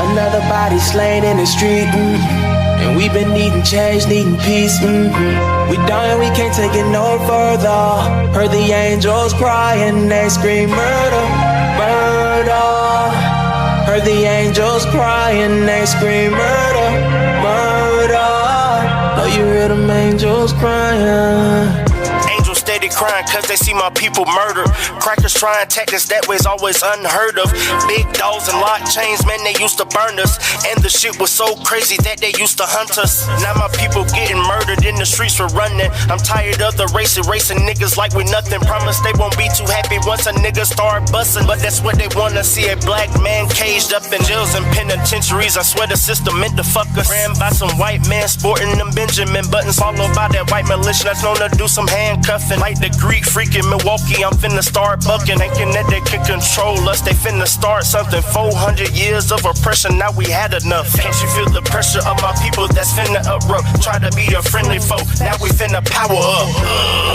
Another body slain in the street, and we've been needing change, needing peace. We dying, we can't take it no further. Heard the angels crying, they scream murder, murder. Heard the angels crying, they scream murder, murder. Oh, you hear them angels crying. Steady crying cause they see my people murdered. Crackers trying tactics that way's always unheard of. Big dogs and lock chains, man, they used to burn us. And the shit was so crazy that they used to hunt us. Now my people getting murdered in the streets for running. I'm tired of the racing niggas like we nothing. Promise they won't be too happy once a nigga start busting. But that's what they wanna see, a black man caged up in jails and penitentiaries. I swear the system meant to fuck us. Ran by some white man sporting them Benjamin buttons, followed by that white militia that's known to do some handcuffing. Like the Greek freak in Milwaukee, I'm finna start bucking. Thinking that they can control us, they finna start something. 400 years of oppression, now we had enough. Can't you feel the pressure of my people that's finna erupt? Try to be a friendly foe, now we finna power up.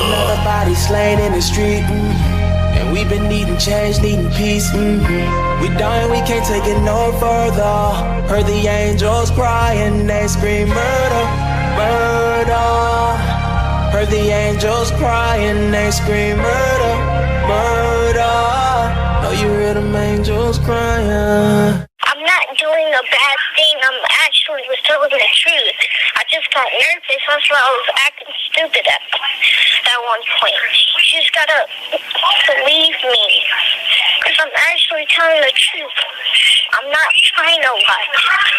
Another body slain in the street, and we've been needing change, needing peace. We dying, we can't take it no further. Heard the angels crying, they scream murder, murder. Heard the angels crying, they scream murder, murder. Oh, you hear them angels crying. I'm not doing a bad thing, I'm actually was telling the truth. I just got nervous, that's why I was acting stupid at one point. You just gotta believe me, because I'm actually telling the truth. I'm not trying to lie,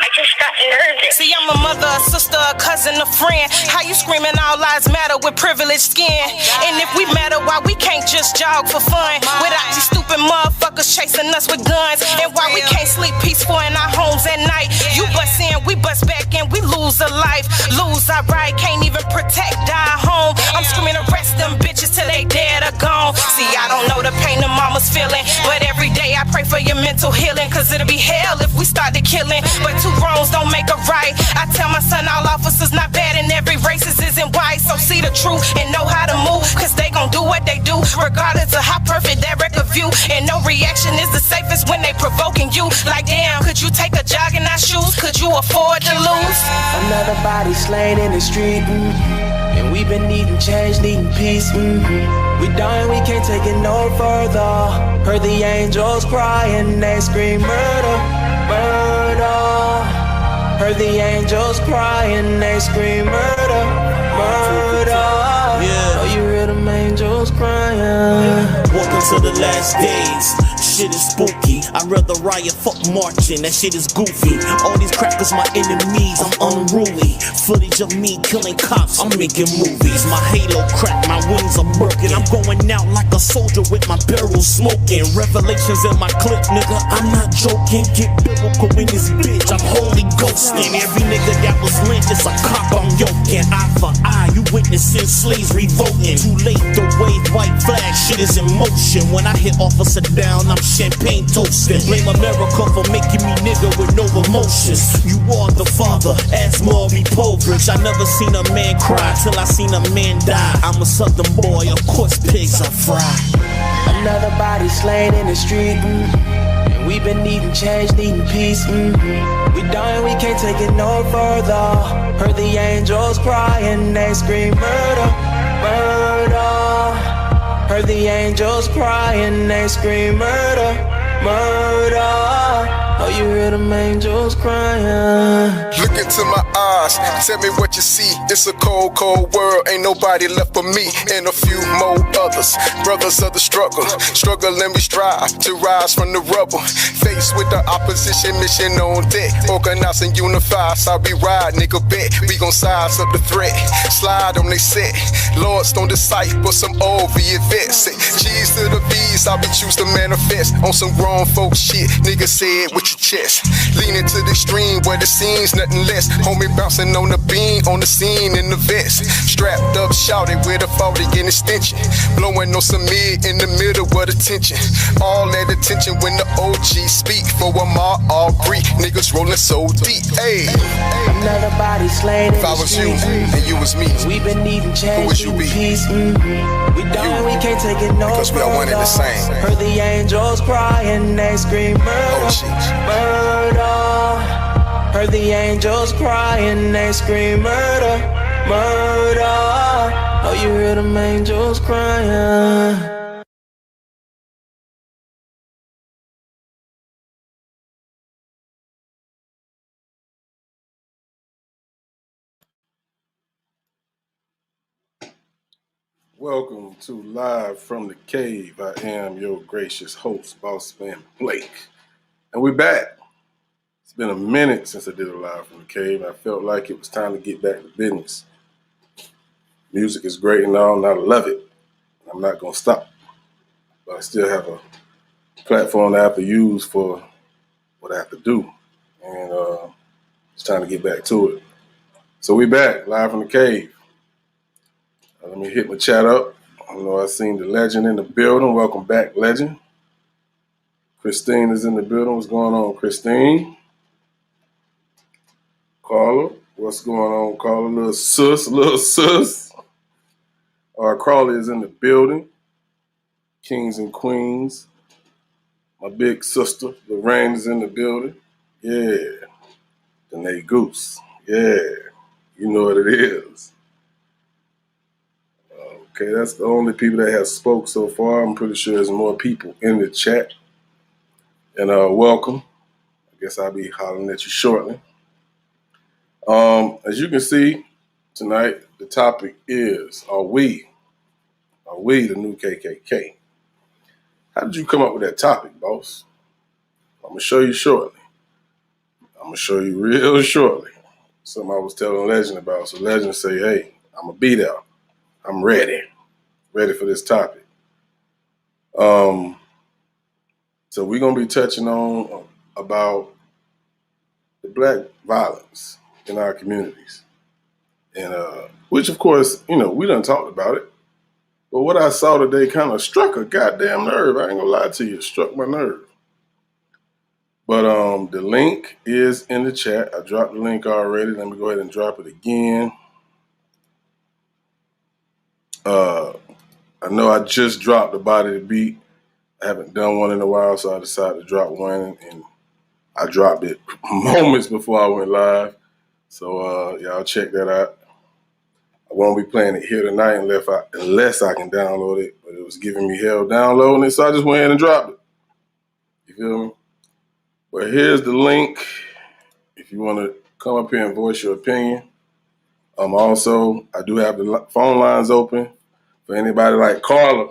I just got nervous. See, I'm a mother, a sister, a cousin, a friend. How you screaming all lives matter with privileged skin? And if we matter, why we can't just jog for fun? Without these stupid motherfuckers chasing us with guns. And why we can't sleep peaceful in our homes at night? You bust in, we bust back in, we lose a life. Lose our right, can't even protect our home. I'm screaming arrest them bitches till they dead or gone. See, I don't know the pain the mama's feeling, but every day I pray for your mental healing. Cause it'll be hell if we started killing, but two wrongs don't make a right. I tell my son all officers not bad and every racist isn't white. So see the truth and know how to move, cause they gon' do what they do regardless of how perfect that record view. And no reaction is the safest when they provoking you. Like damn, could you take a jog in our shoes? Could you afford to lose? Another body slain in the street, and we've been needing change, needing peace. We dying, we can't take it no further. Heard the angels crying, they scream murder, murder. Heard the angels crying, they scream murder, murder. Oh, you hear them angels crying. Welcome to the last days. Shit is spooky. I'd rather riot, fuck marching. That shit is goofy. All these crackers, my enemies. I'm unruly. Footage of me killing cops. I'm making movies. My halo crack, my wings are murking. I'm going out like a soldier with my barrel smoking. Revelations in my clip, nigga. I'm not joking. Get biblical in this bitch. I'm holy ghosting. Every nigga that was lynched is a cop. I'm yoking. Eye for eye. You witnessing slaves revolting. Too late to wave white flag. Shit is in motion. When I hit officer down, I'm champagne toasting. Blame America for making me nigga with no emotions. You are the father, ask Maury Povich. I never seen a man cry till I seen a man die. I'm a southern boy, of course pigs are fried. Another body slain in the street, and we've been needing change, needing peace. We dying, we can't take it no further. Heard the angels crying, they scream murder, murder. Heard the angels crying, they scream murder, murder. Oh, you hear them angels crying. Look into my eyes, tell me what you see. It's a cold, cold world, ain't nobody left but me and a few more others. Brothers of the struggle, struggling we strive to rise from the rubble. Faced with the opposition, mission on deck. Organize and unify, so we ride, nigga bet. We gon' size up the threat, slide on they set. Lords don't disciple some old vets. G's to the B's, I be choose to manifest. On some grown folk shit, nigga said with your chest. Leaning to the extreme where the scene's nothing less. Homie bouncing on the beam, on the scene in the vest. Strapped up, shouting with a 40 in extension. Blowing on some mid in the middle of the tension. All that attention when the OG speak. For them all breathe. Niggas rolling so deep. Ayy. Another body slain in if I the was you street, and you was me, we've been needing change, who was as you be. Peace, We done, we can't take it no Because we are one and the same. Heard the angels cry and they scream murder, murder. Heard the angels cry and they scream murder, murder. Oh, you hear them angels crying. Welcome to Live from the Cave. I am your gracious host, Boss Man Blake. And we're back. It's been a minute since I did a Live from the Cave. I felt like it was time to get back to business. Music is great and all, and I love it. I'm not going to stop. But I still have a platform I have to use for what I have to do. And it's time to get back to it. So we're back, Live from the Cave. Let me hit my chat up. I know I seen the legend in the building. Welcome back, legend. Christine is in the building. What's going on, Christine? Carla, what's going on, Carla? Little sus. Carla is in the building. Kings and queens. My big sister, Lorraine, is in the building. Yeah. Danae Goose. Yeah. You know what it is. Okay, that's the only people that have spoke so far. I'm pretty sure there's more people in the chat. And welcome. I guess I'll be hollering at you shortly. As you can see tonight, the topic is, are we the new KKK? How did you come up with that topic, boss? I'm going to show you shortly. I'm going to show you real shortly. Something I was telling Legend about. So Legend say, hey, I'm going to be there. I'm ready for this topic. So we're going to be touching on about the black violence in our communities. And which, of course, we done talked about it. But what I saw today kind of struck a goddamn nerve. I ain't gonna lie to you. It struck my nerve. But the link is in the chat. I dropped the link already. Let me go ahead and drop it again. I know I just dropped the Body to Beat. I haven't done one in a while, so I decided to drop one, and I dropped it moments before I went live. So y'all check that out. I won't be playing it here tonight unless I can download it, but it was giving me hell downloading it, so I just went ahead and dropped it. You feel me? Well, here's the link if you want to come up here and voice your opinion. Also, I do have the phone lines open for anybody like Carla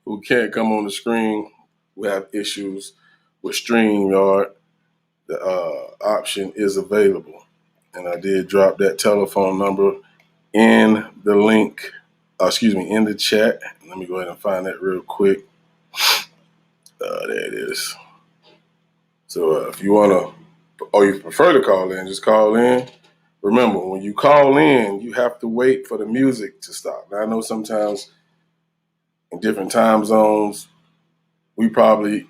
who can't come on the screen, who have issues with StreamYard. The option is available. And I did drop that telephone number in the link, in the chat. Let me go ahead and find that real quick. There it is. So if you want to, or you prefer to call in, just call in. Remember, when you call in, you have to wait for the music to stop. Now, I know sometimes in different time zones, we probably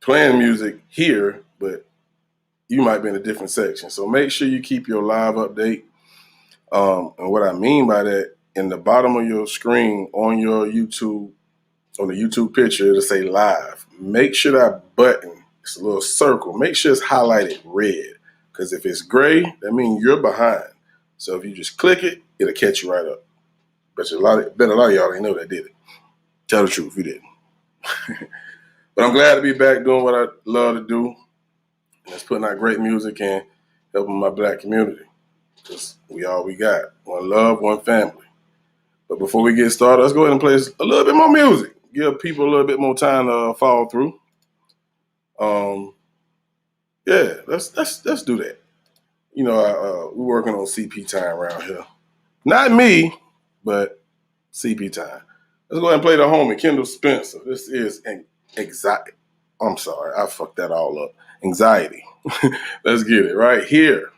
playing music here, but you might be in a different section. So make sure you keep your live update. And what I mean by that, in the bottom of your screen on your YouTube, on the YouTube picture, it'll say live. Make sure that button, it's a little circle, make sure it's highlighted red. Because if it's gray, that means you're behind. So if you just click it, it'll catch you right up. Bet a lot of y'all ain't know that, did it? Tell the truth, you didn't. But I'm glad to be back doing what I love to do. And that's putting out great music and helping my black community. Because we all we got. One love, one family. But before we get started, let's go ahead and play a little bit more music. Give people a little bit more time to follow through. Yeah, let's do that. We're working on CP time around here. Not me, but CP time. Let's go ahead and play the homie, Kendall Spencer. This is anxiety. I'm sorry, I fucked that all up. Anxiety. Let's get it right here.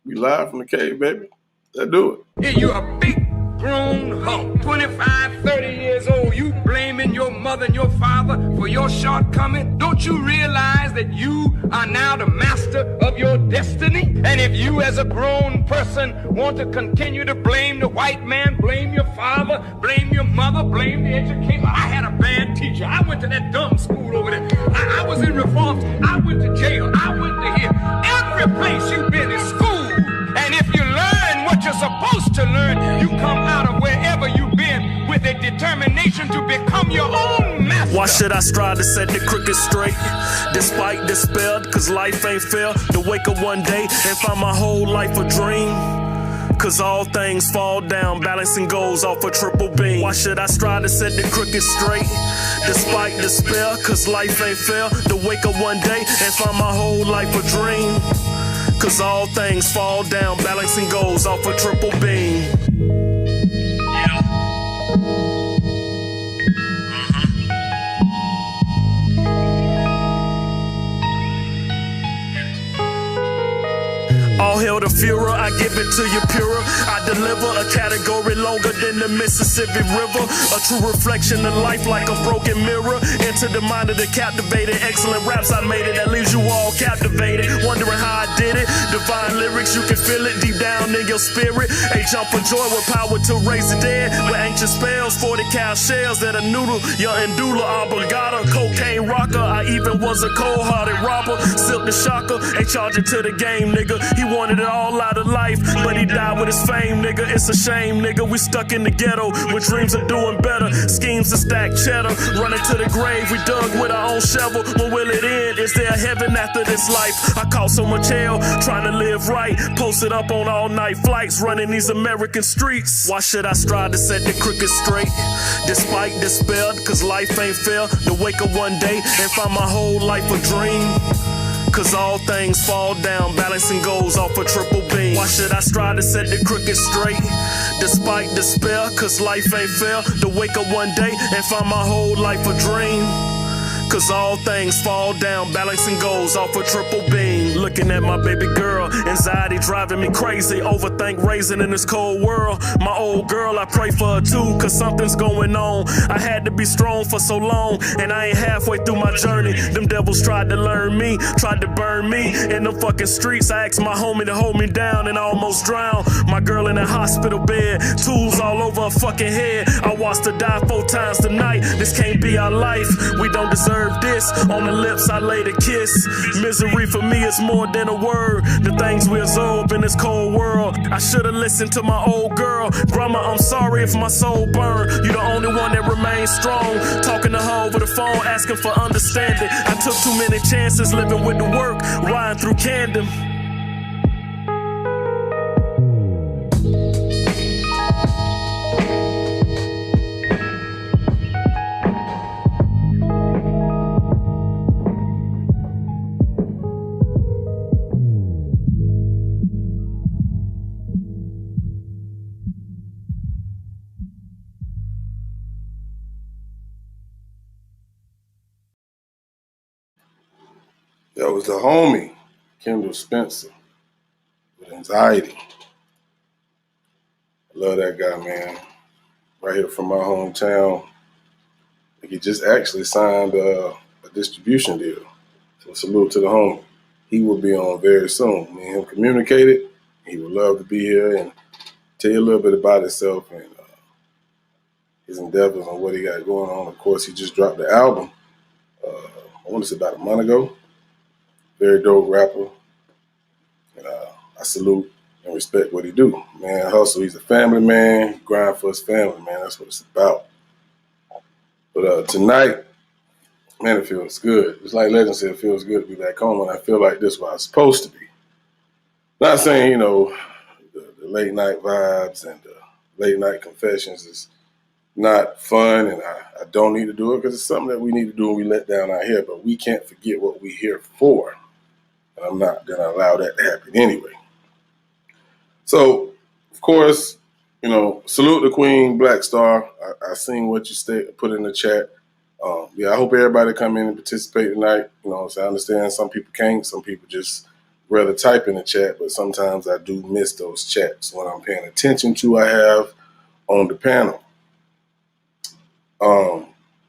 We live from the cave, baby. Let's do it. Yeah, you a big grown hump, 25, 30 years old, you blaming your mother and your father for your shortcoming? Don't you realize that you are now the master of your destiny? And if you as a grown person want to continue to blame the white man, blame your father, blame your mother, blame the educator. I had a bad teacher. I went to that dumb school over there. I was in reform. I went to jail. I went to here. Every place you've been is school. And if you learn what you're supposed to learn, you come out of wherever you've been with a determination to become your own master. Why should I strive to set the crooked straight? Despite despair, cause life ain't fair. To wake up one day and find my whole life a dream. Cause all things fall down, balancing goals off a triple beam. Why should I strive to set the crooked straight? Despite despair, cause life ain't fair. To wake up one day and find my whole life a dream. Cause all things fall down, balancing goals off a triple beam. All hail the Führer, I give it to you purer. I deliver a category longer than the Mississippi River. A true reflection of life like a broken mirror. Into the mind of the captivated. Excellent raps I made it, that leaves you all captivated. Wondering how I did it. Divine lyrics, you can feel it deep down in your spirit. A jump for joy with power to raise the dead. With ancient spells, 40 cal shells that a noodle. Your Ndula, Obligata, cocaine rocker. I even was a cold-hearted robber. Silk the shocker, a charger to the game, nigga. He wanted it all out of life, but he died with his fame, nigga. It's a shame, nigga. We stuck in the ghetto with dreams of doing better. Schemes to stack cheddar, running to the grave. We dug with our own shovel. When will it end? Is there a heaven after this life? I caught so much hell trying to live right. Posted up on all-night flights, running these American streets. Why should I strive to set the crooked straight? Despite despair, cause life ain't fair. To wake up one day and find my whole life a dream. Cause all things fall down, balancing goals off a triple beam. Why should I strive to set the crooked straight? Despite despair, cause life ain't fair. To wake up one day and find my whole life a dream. Cause all things fall down, balancing goals off a triple beam. Looking at my baby girl, anxiety driving me crazy. Overthink raising in this cold world. My old girl, I pray for her too, cause something's going on. I had to be strong for so long, and I ain't halfway through my journey. Them devils tried to learn me, tried to burn me in them fucking streets. I asked my homie to hold me down and I almost drowned. My girl in a hospital bed, tools all over her fucking head. I watched her die 4 times tonight. This can't be our life, we don't deserve this. On the lips I laid a kiss. Misery for me is more than a word. The things we absorb in this cold world. I should've listened to my old girl. Grandma, I'm sorry if my soul burned. You the only one that remains strong. Talking to her over the phone, asking for understanding. I took too many chances living with the work, riding through Camden. That was the homie, Kendall Spencer, with Anxiety. I love that guy, man. Right here from my hometown. He just actually signed a distribution deal. So salute to the homie. He will be on very soon. Me and him communicated. He would love to be here and tell you a little bit about himself and his endeavors and what he got going on. Of course, he just dropped the album, I want to say about a month ago. Very dope rapper. And I salute and respect what he do. Man, hustle. He's a family man. He grind for his family, man. That's what it's about. But tonight, man, it feels good. It's like Legend said, it feels good to be back home, and I feel like this is where I'm supposed to be. Not saying, you know, the late night vibes and the late night confessions is not fun, and I don't need to do it because it's something that we need to do and we let down our hair, but we can't forget what we're here for. And I'm not going to allow that to happen anyway. So, of course, you know, salute the Queen Black Star. I seen what you put in the chat. I hope everybody come in and participate tonight. You know, so I understand some people can't. Some people just rather type in the chat, but sometimes I do miss those chats. When I'm paying attention to, I have on the panel.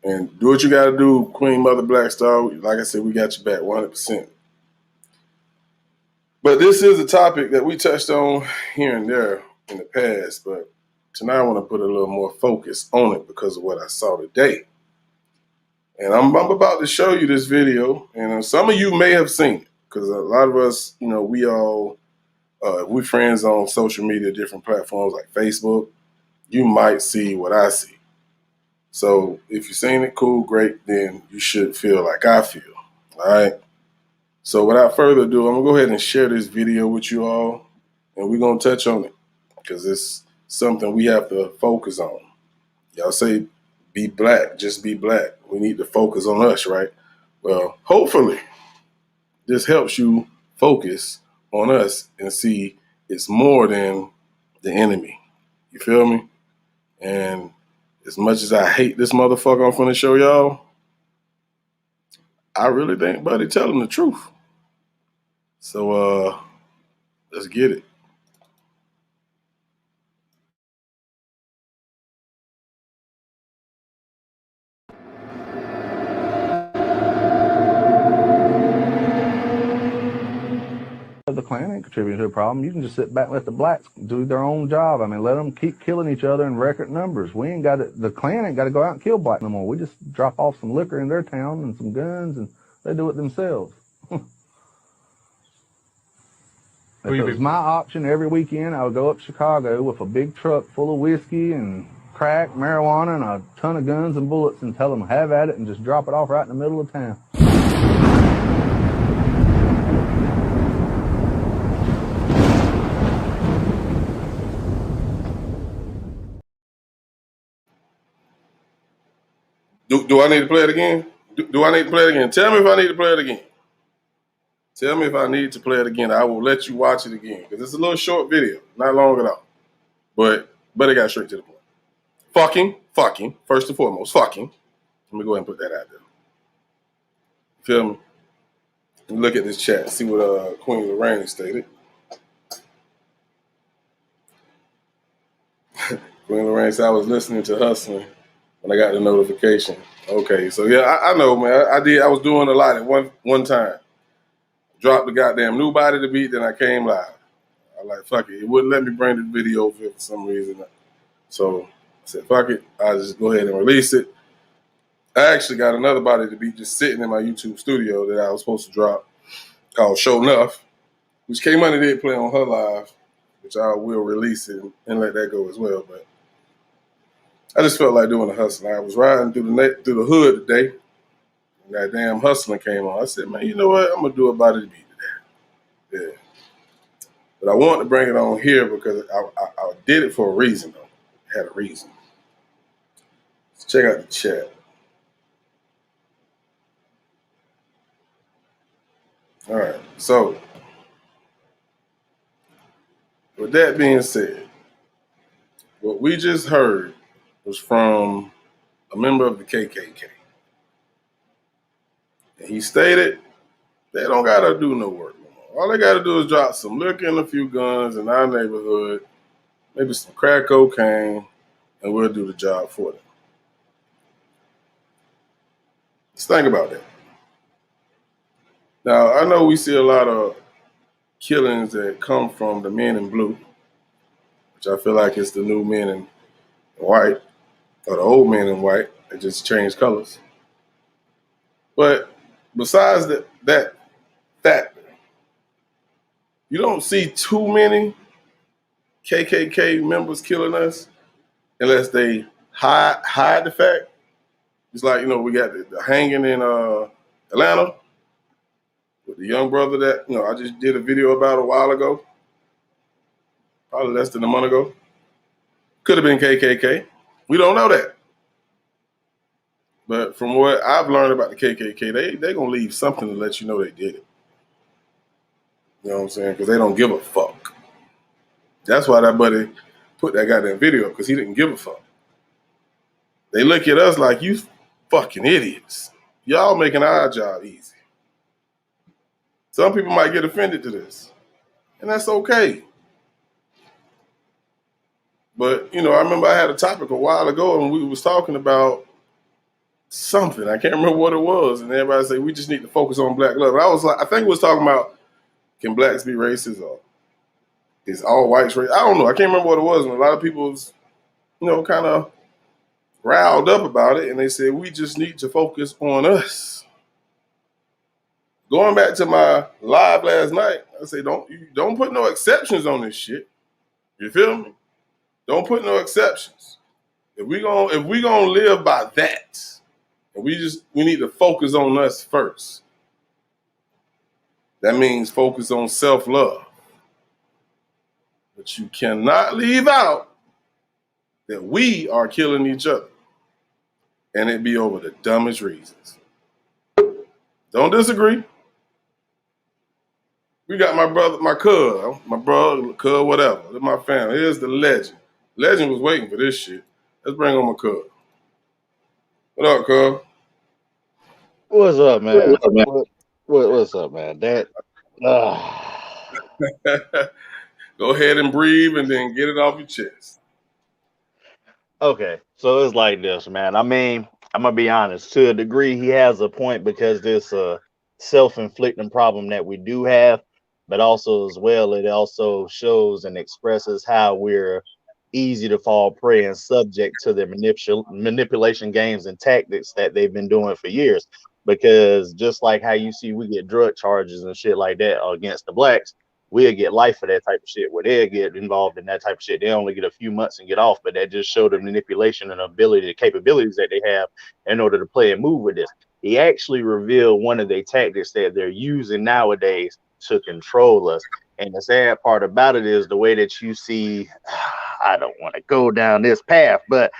And do what you got to do, Queen Mother Black Star. Like I said, we got you back 100%. But this is a topic that we touched on here and there in the past, but tonight I want to put a little more focus on it because of what I saw today. And I'm about to show you this video, and some of you may have seen it because a lot of us, we all, we friends on social media, different platforms like Facebook. You might see what I see. So if you've seen it, cool, great, then you should feel like I feel, all right? So without further ado, I'm going to go ahead and share this video with you all, and we're going to touch on it because it's something we have to focus on. Y'all say, be black, just be black. We need to focus on us, right? Well, hopefully this helps you focus on us and see it's more than the enemy. You feel me? And as much as I hate this motherfucker I'm finna show y'all, I really think Buddy telling the truth. So let's get it. The Klan ain't contributing to the problem. You can just sit back and let the blacks do their own job. I mean, let them keep killing each other in record numbers. We ain't got to, the Klan ain't got to go out and kill black no more. We just drop off some liquor in their town and some guns, and they do it themselves. If it was my option every weekend, I would go up to Chicago with a big truck full of whiskey and crack, marijuana, and a ton of guns and bullets and tell them have at it and just drop it off right in the middle of town. Do I need to play it again? Do I need to play it again? Tell me if I need to play it again. Tell me if I need to play it again. I will let you watch it again because it's a little short video, not long at all. But it got straight to the point. Fucking, first and foremost, fucking. Let me go ahead and put that out there. Feel me? Look at this chat. See what Queen Lorraine stated. Queen Lorraine said, I was listening to Hustling when I got the notification. Okay, so yeah, I know, man. I was doing a lot at one time. Dropped the goddamn new body to beat, then I came live. I like, fuck it. It wouldn't let me bring the video over here for some reason. So I said, fuck it. I'll just go ahead and release it. I actually got another body to beat just sitting in my YouTube studio that I was supposed to drop called Show Enough, which K-Money did play on her live, which I will release it and let that go as well. But I just felt like doing a hustle. I was riding through the hood today, and that damn Hustling came on. I said, man, you know what? I'm going to do a body to beat today. Yeah. But I wanted to bring it on here because I did it for a reason, though. It had a reason. Let's check out the chat. All right. So, with that being said, what we just heard was from a member of the KKK. And he stated they don't got to do no work no more. All they got to do is drop some liquor and a few guns in our neighborhood, maybe some crack cocaine, and we'll do the job for them. Let's think about that. Now, I know we see a lot of killings that come from the men in blue, which I feel like it's the new men in white, or the old men in white. They just changed colors. But besides that factor, you don't see too many KKK members killing us unless they hide the fact. It's like, we got the hanging in Atlanta with the young brother that, I just did a video about a while ago, probably less than a month ago. Could have been KKK. We don't know that. But from what I've learned about the KKK, they're going to leave something to let you know they did it. You know what I'm saying? Because they don't give a fuck. That's why that buddy put that goddamn video up, because he didn't give a fuck. They look at us like, you fucking idiots. Y'all making our job easy. Some people might get offended to this, and that's okay. But you know, I remember I had a topic a while ago, and we was talking about something. I can't remember what it was, and everybody said we just need to focus on black love. And I was like, I think we was talking about can blacks be racist or is all whites racist? I don't know. I can't remember what it was, and a lot of people was, you know, kind of riled up about it, and they said we just need to focus on us. Going back to my live last night, I say don't put no exceptions on this shit. You feel me? Don't put no exceptions. If we gonna live by that, and we need to focus on us first. That means focus on self-love. But you cannot leave out that we are killing each other. And it be over the dumbest reasons. Don't disagree. We got my brother, my cuz, whatever. My family. Here's the legend. Legend was waiting for this shit. Let's bring on my cuz. What up, cuz? What's up, man? What's up, man? That. Go ahead and breathe and then get it off your chest. Okay, so it's like this, man. I mean, I'm gonna be honest. To a degree, he has a point because this self-inflicting problem that we do have, but also as well, it also shows and expresses how we're easy to fall prey and subject to their manipulation games and tactics that they've been doing for years. Because just like how you see we get drug charges and shit like that against the blacks, we'll get life for that type of shit where they'll get involved in that type of shit. They only get a few months and get off, but that just showed the manipulation and ability, the capabilities that they have in order to play and move with this. He actually revealed one of their tactics that they're using nowadays to control us. And the sad part about it is the way that you see, I don't want to go down this path, but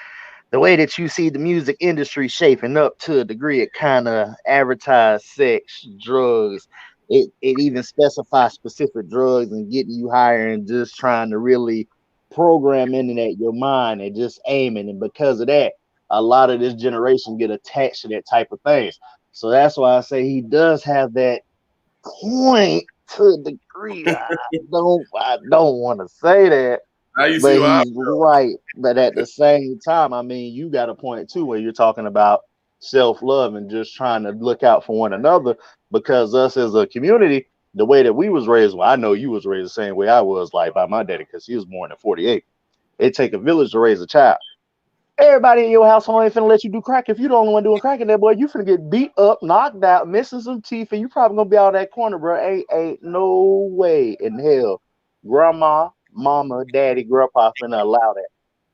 the way that you see the music industry shaping up to a degree, it kind of advertise sex, drugs. It even specifies specific drugs and getting you higher and just trying to really program in that your mind and just aiming. And because of that, a lot of this generation get attached to that type of things. So that's why I say he does have that point to a degree. I don't want to say that. But he's right. But at the same time, I mean, you got a point too where you're talking about self-love and just trying to look out for one another, because us as a community, the way that we was raised, well, I know you was raised the same way I was, like by my daddy, because he was born in 48. It take a village to raise a child. Everybody in your household ain't finna let you do crack. If you the only one doing crack in there, boy, you finna get beat up, knocked out, missing some teeth, and you probably gonna be out of that corner, bro. Ain't no way in hell grandma, mama, daddy, grandpa finna allow that.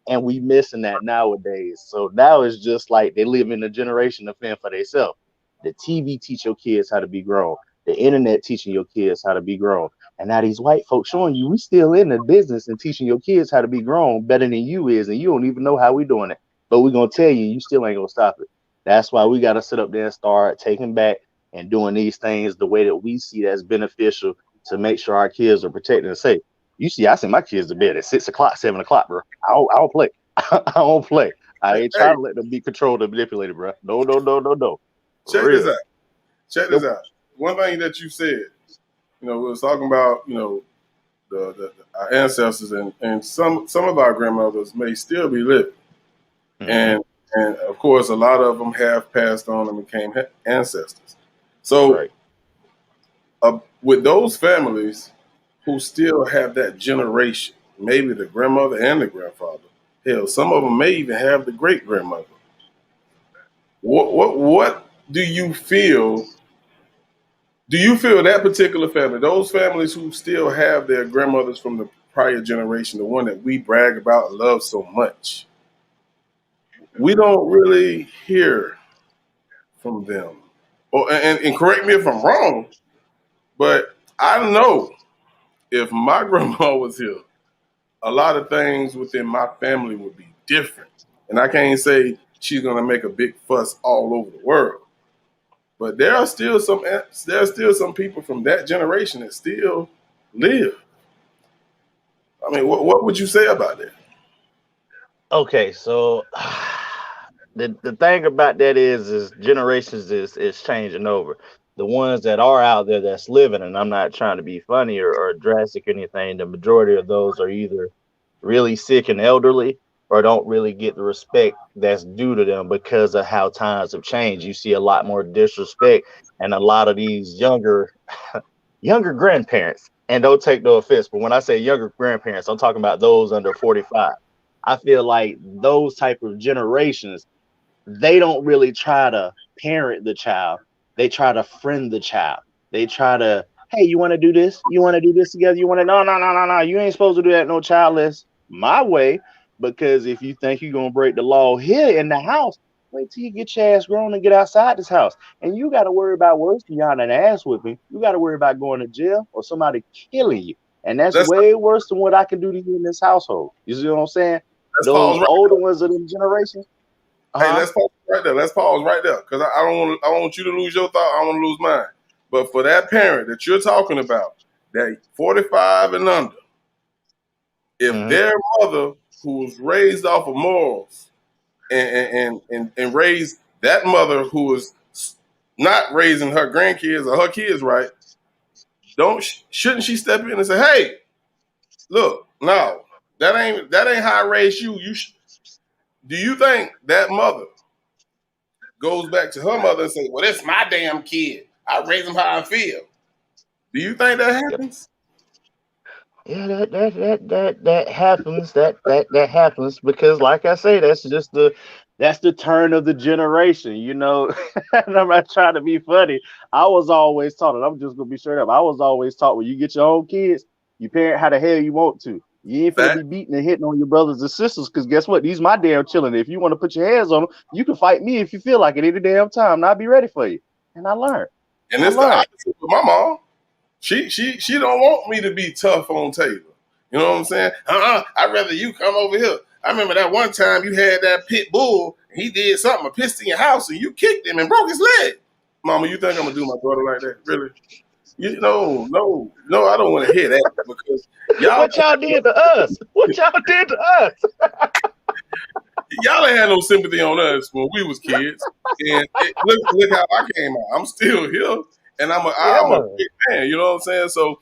And we missing that nowadays. So now it's just like they live in a generation of fend for themselves. The TV teach your kids how to be grown. The internet teaching your kids how to be grown. And now these white folks showing you we still in the business and teaching your kids how to be grown better than you is, and you don't even know how we doing it. But we're gonna tell you, you still ain't gonna stop it. That's why we gotta sit up there and start taking back and doing these things the way that we see that's beneficial to make sure our kids are protected and safe. You see, I send my kids to bed at 6 o'clock, 7 o'clock, bro. I don't play. I don't play. I ain't trying to let them be controlled and manipulated, bro. No. Check this out. One thing that you said, you know, we was talking about, you know, our ancestors and some of our grandmothers may still be living, and of course a lot of them have passed on and became ancestors. So with those families who still have that generation, maybe the grandmother and the grandfather, hell, some of them may even have the great grandmother. What do you feel? Do you feel that particular family, those families who still have their grandmothers from the prior generation, the one that we brag about and love so much, we don't really hear from them? And correct me if I'm wrong, but I know if my grandma was here, a lot of things within my family would be different. And I can't say she's going to make a big fuss all over the world. But there are still some people from that generation that still live. I mean, what would you say about that? Okay, so the thing about that is generations is changing over. The ones that are out there that's living, and I'm not trying to be funny or drastic or anything, the majority of those are either really sick and elderly, or don't really get the respect that's due to them because of how times have changed. You see a lot more disrespect, and a lot of these younger grandparents, and don't take no offense, but when I say younger grandparents, I'm talking about those under 45. I feel like those type of generations, they don't really try to parent the child. They try to friend the child. They try to, hey, you want to do this? You want to do this together? You want to, no. You ain't supposed to do that no childless my way, because if you think you're going to break the law here in the house, wait till you get your ass grown and get outside this house. And you got to worry about worse beyond an ass whipping. You got to worry about going to jail or somebody killing you. And that's way worse than what I can do to you in this household. You see what I'm saying? Those older ones of the generation. Hey, let's pause right there. Let's pause right there, because I don't want you to lose your thought. I don't want to lose mine. But for that parent that you're talking about, that 45 and under, if their mother, who was raised off of morals, and raised that mother who was not raising her grandkids or her kids right, shouldn't she step in and say, "Hey, look, no, that ain't how I raised you. Do you think that mother goes back to her mother and say, well, that's my damn kid. I raise them how I feel. Do you think that happens? Yeah, that happens. That happens because, like I say, that's the turn of the generation, you know. And I'm not trying to be funny. I was always taught, and I'm just gonna be straight up. I was always taught when you get your own kids, you parent how the hell you want to. You ain't finna be beating and hitting on your brothers and sisters, because guess what? These my damn children. If you want to put your hands on them, you can fight me if you feel like it any damn time, and I'll be ready for you. And I learned. And it's the opposite with my mom. She don't want me to be tough on Taylor. You know what I'm saying? I'd rather you come over here. I remember that one time you had that pit bull, and he did something, pissed in your house, and you kicked him and broke his leg. Mama, you think I'm gonna do my daughter like that? Really? No, I don't want to hear that, because what y'all did to us? What y'all did to us? Y'all ain't had no sympathy on us when we was kids. And look how I came out. I'm still here, and I'm a big fan. You know what I'm saying? So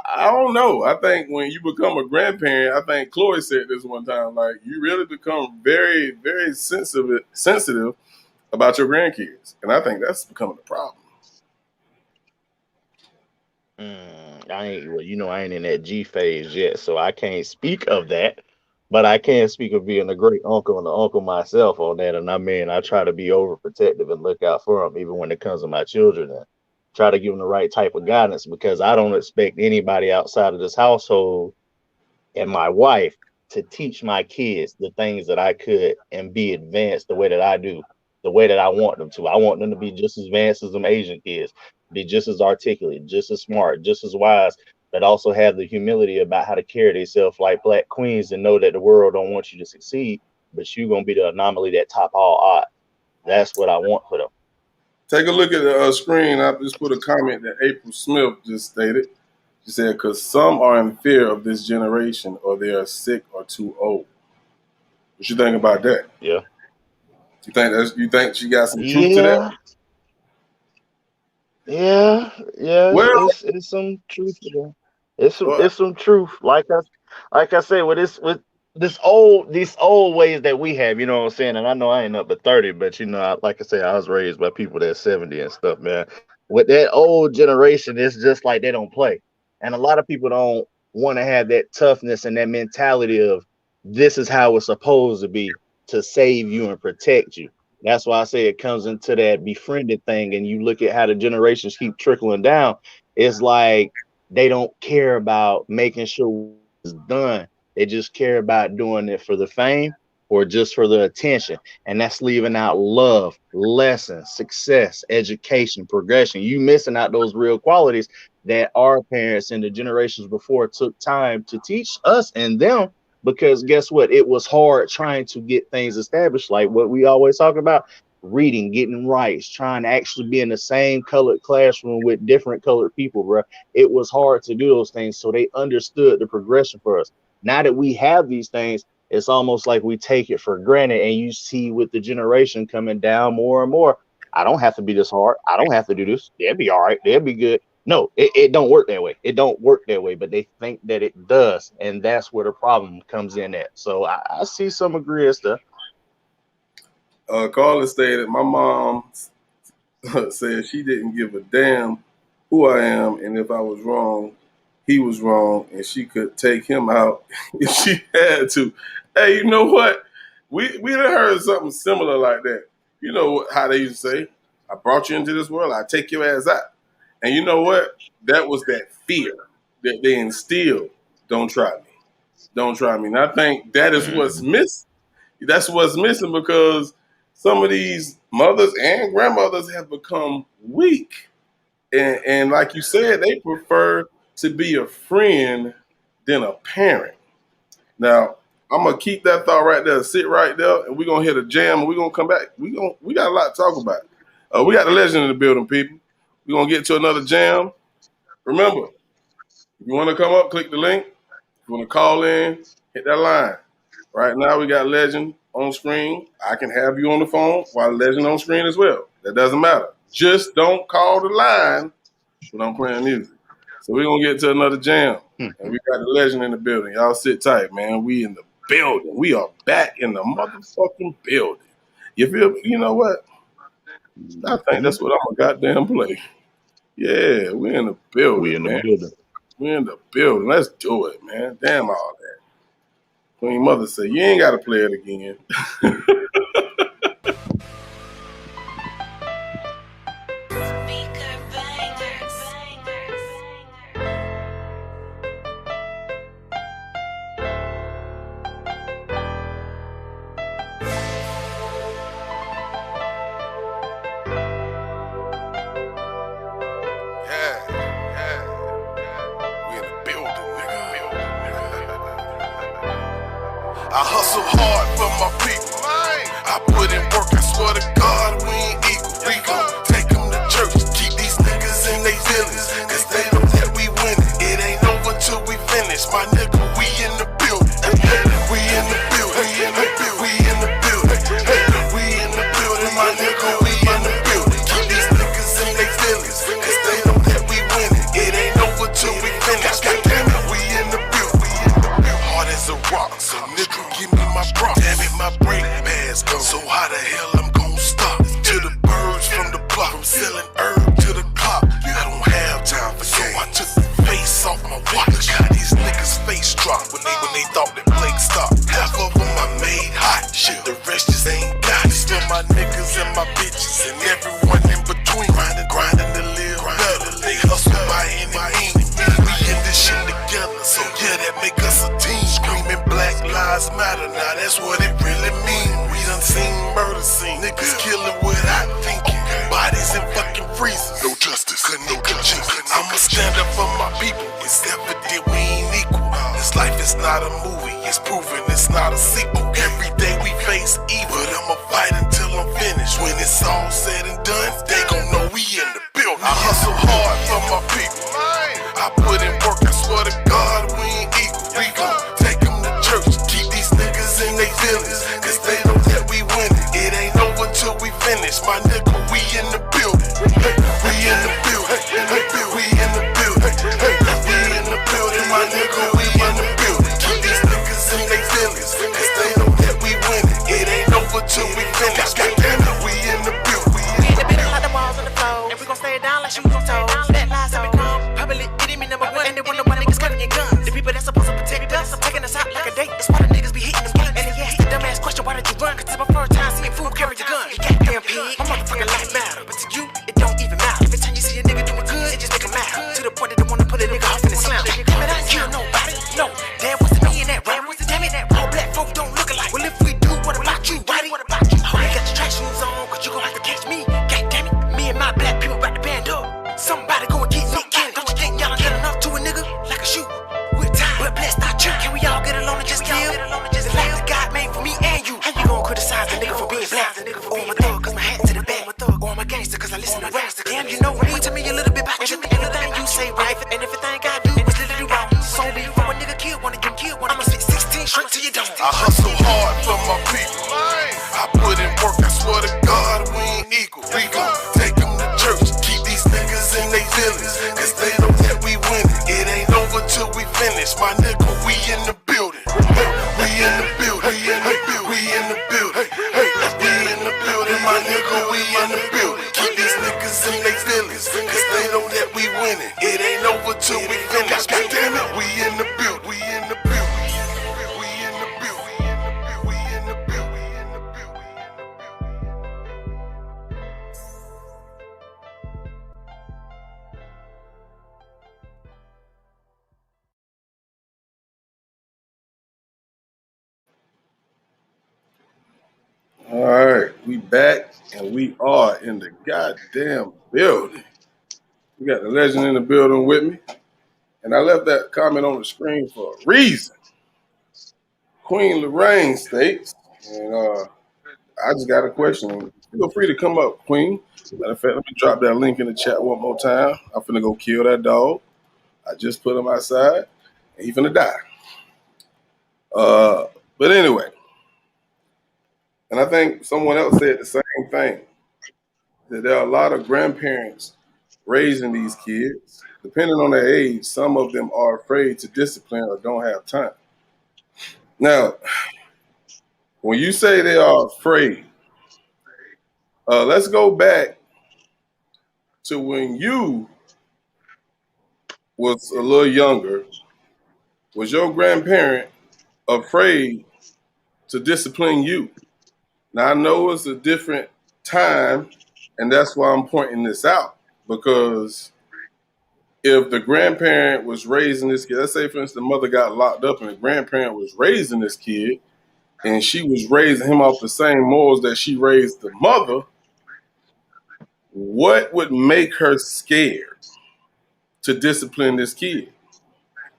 I don't know. I think when you become a grandparent, I think Chloe said this one time, like, you really become very, very sensitive about your grandkids, and I think that's becoming a problem. I ain't in that G phase yet, so I can't speak of that. But I can speak of being a great uncle and an uncle myself on that. And I mean, I try to be overprotective and look out for them, even when it comes to my children, and try to give them the right type of guidance, because I don't expect anybody outside of this household and my wife to teach my kids the things that I could and be advanced the way that I do, the way that I want them to. I want them to be just as advanced as them Asian kids, be just as articulate, just as smart, just as wise, but also have the humility about how to carry themselves like black queens, and know that the world don't want you to succeed, but you're going to be the anomaly that top all odds. That's what I want for them. Take a look at the screen. I just put a comment that April Smith just stated. She said, because some are in fear of this generation, or they are sick or too old. What you think about that? Yeah. You think she got some truth to that? Yeah. Well, it's some truth to that. It's some truth. Like I say, with these old ways that we have, you know what I'm saying? And I know I ain't up but 30, but like I say, I was raised by people that's 70 and stuff, man. With that old generation, it's just like they don't play. And a lot of people don't want to have that toughness and that mentality of, this is how it's supposed to be to save you and protect you. That's why I say it comes into that befriended thing. And you look at how the generations keep trickling down. It's like they don't care about making sure it's done. They just care about doing it for the fame or just for the attention. And that's leaving out love, lessons, success, education, progression. You missing out those real qualities that our parents and the generations before took time to teach us and them. Because guess what? It was hard trying to get things established, like what we always talk about, reading, getting rights, trying to actually be in the same colored classroom with different colored people, bro. It was hard to do those things. So they understood the progression for us. Now that we have these things, it's almost like we take it for granted. And you see with the generation coming down more and more, I don't have to be this hard. I don't have to do this. They'll be all right. They'll be good. No, it don't work that way. It don't work that way, but they think that it does, and that's where the problem comes in at. So I see some agreeance there. Carla stated, my mom said she didn't give a damn who I am, and if I was wrong, he was wrong, and she could take him out if she had to. Hey, you know what? We done heard something similar like that. You know how they used to say, I brought you into this world, I take your ass out. And you know what? That was that fear that they instilled. Don't try me. Don't try me. And I think that is what's missing. That's what's missing because some of these mothers and grandmothers have become weak. And like you said, they prefer to be a friend than a parent. Now, I'm going to keep that thought right there, sit right there, and we're going to hit a jam, and we're going to come back. We got a lot to talk about. We got the legend in the building, people. We're going to get to another jam. Remember, if you want to come up, click the link. If you want to call in, hit that line. Right now, we got Legend on screen. I can have you on the phone while Legend on screen as well. That doesn't matter. Just don't call the line when I'm playing music. So we're going to get to another jam. And we got the Legend in the building. Y'all sit tight, man. We in the building. We are back in the motherfucking building. You feel me? You know what? I think that's what I'm going to goddamn play. Yeah, we in the building, We in the building. Let's do it, man. Damn all that. Queen Mother said, you ain't got to play it again. I hustle hard for my people. I put in work, I swear to God, we ain't equal. We gon' take them to church, keep these niggas in they feelings, cause they know that we winning. It ain't over till we finish, my nigga, we in the building. We in the building, we in the building, we in the building. We in the building, my nigga, we in the building. Keep these niggas in they feelings, cause they know that we winning. It ain't over till we finish, goddamn it, we in the building. Hard as a rock, so nigga, give me my prop. Damn it, my brake pads go. So how the hell I'm gon' stop? To the birds from the block, from selling herb to the clock. I don't have time for so I took the face off my watch. Look how these niggas face drop when they thought that Blake stopped. Half of them I made hot. Shit, the rest just ain't got it. Still my niggas and my bitches and everyone in between. Grinding to live better. They hustle by any means. We in this shit together, so yeah, that make us a team. Screaming Black Lives Matter, now that's what it really mean. We done seen murder scene, niggas killing without thinking. Bodies in fucking freezers, no justice, no justice. I'ma stand up for my people, it's evident we ain't equal. This life is not a movie, it's proven it's not a sequel. Every day we face evil, but I'ma fight until I'm finished. When it's all said and done, they gon' know we in the building. I hustle hard for my people. I put in work, I swear to God, we ain't equal. We gon' take them to church, keep these niggas in they feelings, cause they know that we winning. It ain't over till we finish, my nigga, we in the building. We in the building, we in the building, we in the building, my nigga, we in the building. Keep these niggas in they feelings, cause they know that we winning. It ain't over till we finish, goddamn it, we in the building. We in the building like the walls on the floor, and we gon' stay down like shoes on toes. That lies have become public enemy number one, and they wonder why niggas cutting your guns. The people that's supposed to protect us, I'm taking us out like a date. That's why the niggas be hitting them guns. And they ask the dumbass question, why did you run? Cause it's my first time seeing food carry your gun. You goddamn pig, my motherfucking life matter. But to you, right, we back and we are in the goddamn building. We got the legend in the building with me. And I left that comment on the screen for a reason. Queen Lorraine states, and I just got a question. Feel free to come up, Queen. Matter of fact, let me drop that link in the chat one more time. I'm finna go kill that dog. I just put him outside, and he finna die. But anyway, and I think someone else said the same thing, that there are a lot of grandparents raising these kids. Depending on their age, some of them are afraid to discipline or don't have time. Now, when you say they are afraid, let's go back to when you was a little younger. Was your grandparent afraid to discipline you? Now, I know it's a different time, and that's why I'm pointing this out, because if the grandparent was raising this kid, let's say, for instance, the mother got locked up and the grandparent was raising this kid, and she was raising him off the same morals that she raised the mother, what would make her scared to discipline this kid?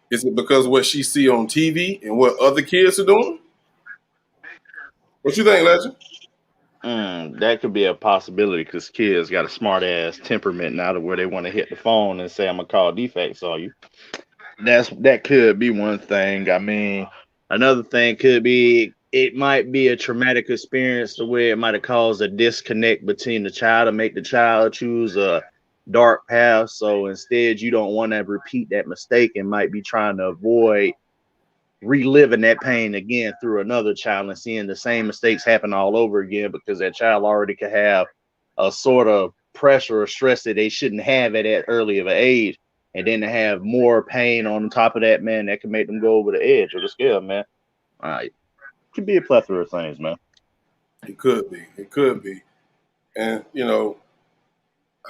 Is it because of what she see on TV and what other kids are doing? What you think, Legend? That could be a possibility because kids got a smart ass temperament now to where they want to hit the phone and say, I'm gonna call defects on you. That could be one thing. I mean, another thing could be it might be a traumatic experience to where it might have caused a disconnect between the child to make the child choose a dark path. So instead, you don't want to repeat that mistake and might be trying to avoid reliving that pain again through another child and seeing the same mistakes happen all over again, because that child already could have a sort of pressure or stress that they shouldn't have at that early of an age. And then to have more pain on top of that, man, that can make them go over the edge or the scale, man. It could be a plethora of things, man. It could be. It could be. And, you know,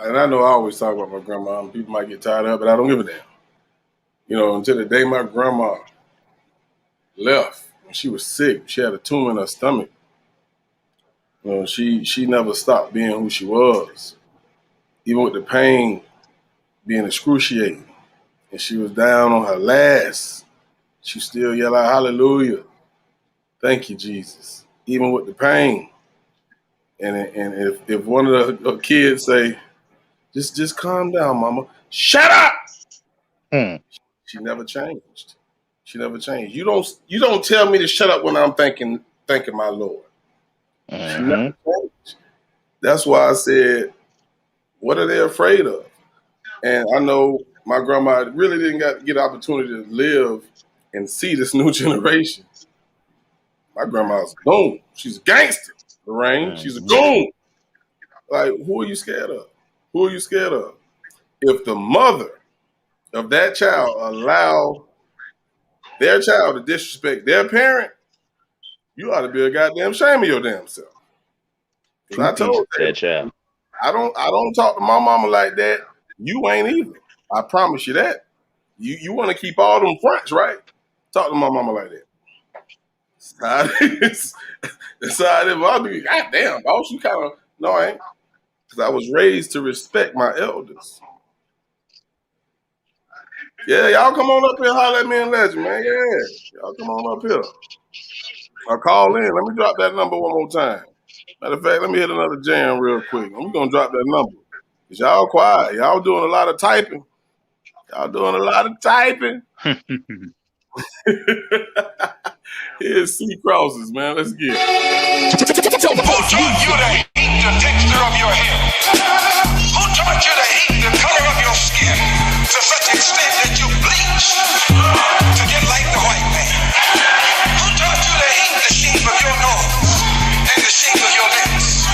and I know I always talk about my grandma, and people might get tired of it, but I don't give a damn. You know, until the day my grandma left, when she was sick, she had a tumor in her stomach. You know, she never stopped being who she was, even with the pain being excruciating. And she was down on her last. She still yell out, hallelujah. Thank you, Jesus. Even with the pain. And if one of the kids say, just calm down, mama. Shut up! She never changed. She never changed. You don't tell me to shut up when I'm thanking my Lord. She never changed. That's why I said, what are they afraid of? And I know my grandma really didn't get the opportunity to live and see this new generation. My grandma's a goon. She's a gangster, Lorraine. She's a goon. Like, who are you scared of? Who are you scared of? If the mother of that child allow their child to disrespect their parent, you ought to be a goddamn shame of your damn self. I told that child, I don't talk to my mama like that. You ain't either. I promise you that. You want to keep all them fronts, right? Talk to my mama like that. That's how it is. I'll be, goddamn, boss, you kind of, no, I ain't. Because I was raised to respect my elders. Yeah, y'all come on up here and holler at me and Legend, man. Yeah, y'all come on up here. I'll call in. Let me drop that number one more time. Matter of fact, let me hit another jam real quick. We're going to drop that number. Because y'all quiet. Y'all doing a lot of typing. Here's C Crosses, man. Let's get it. Who taught you to hate the texture of your hair? Who taught you to hate the color of your skin to such extent that you bleach to get like the white man? Who taught you to hate the shape of your nose and the shape of your lips?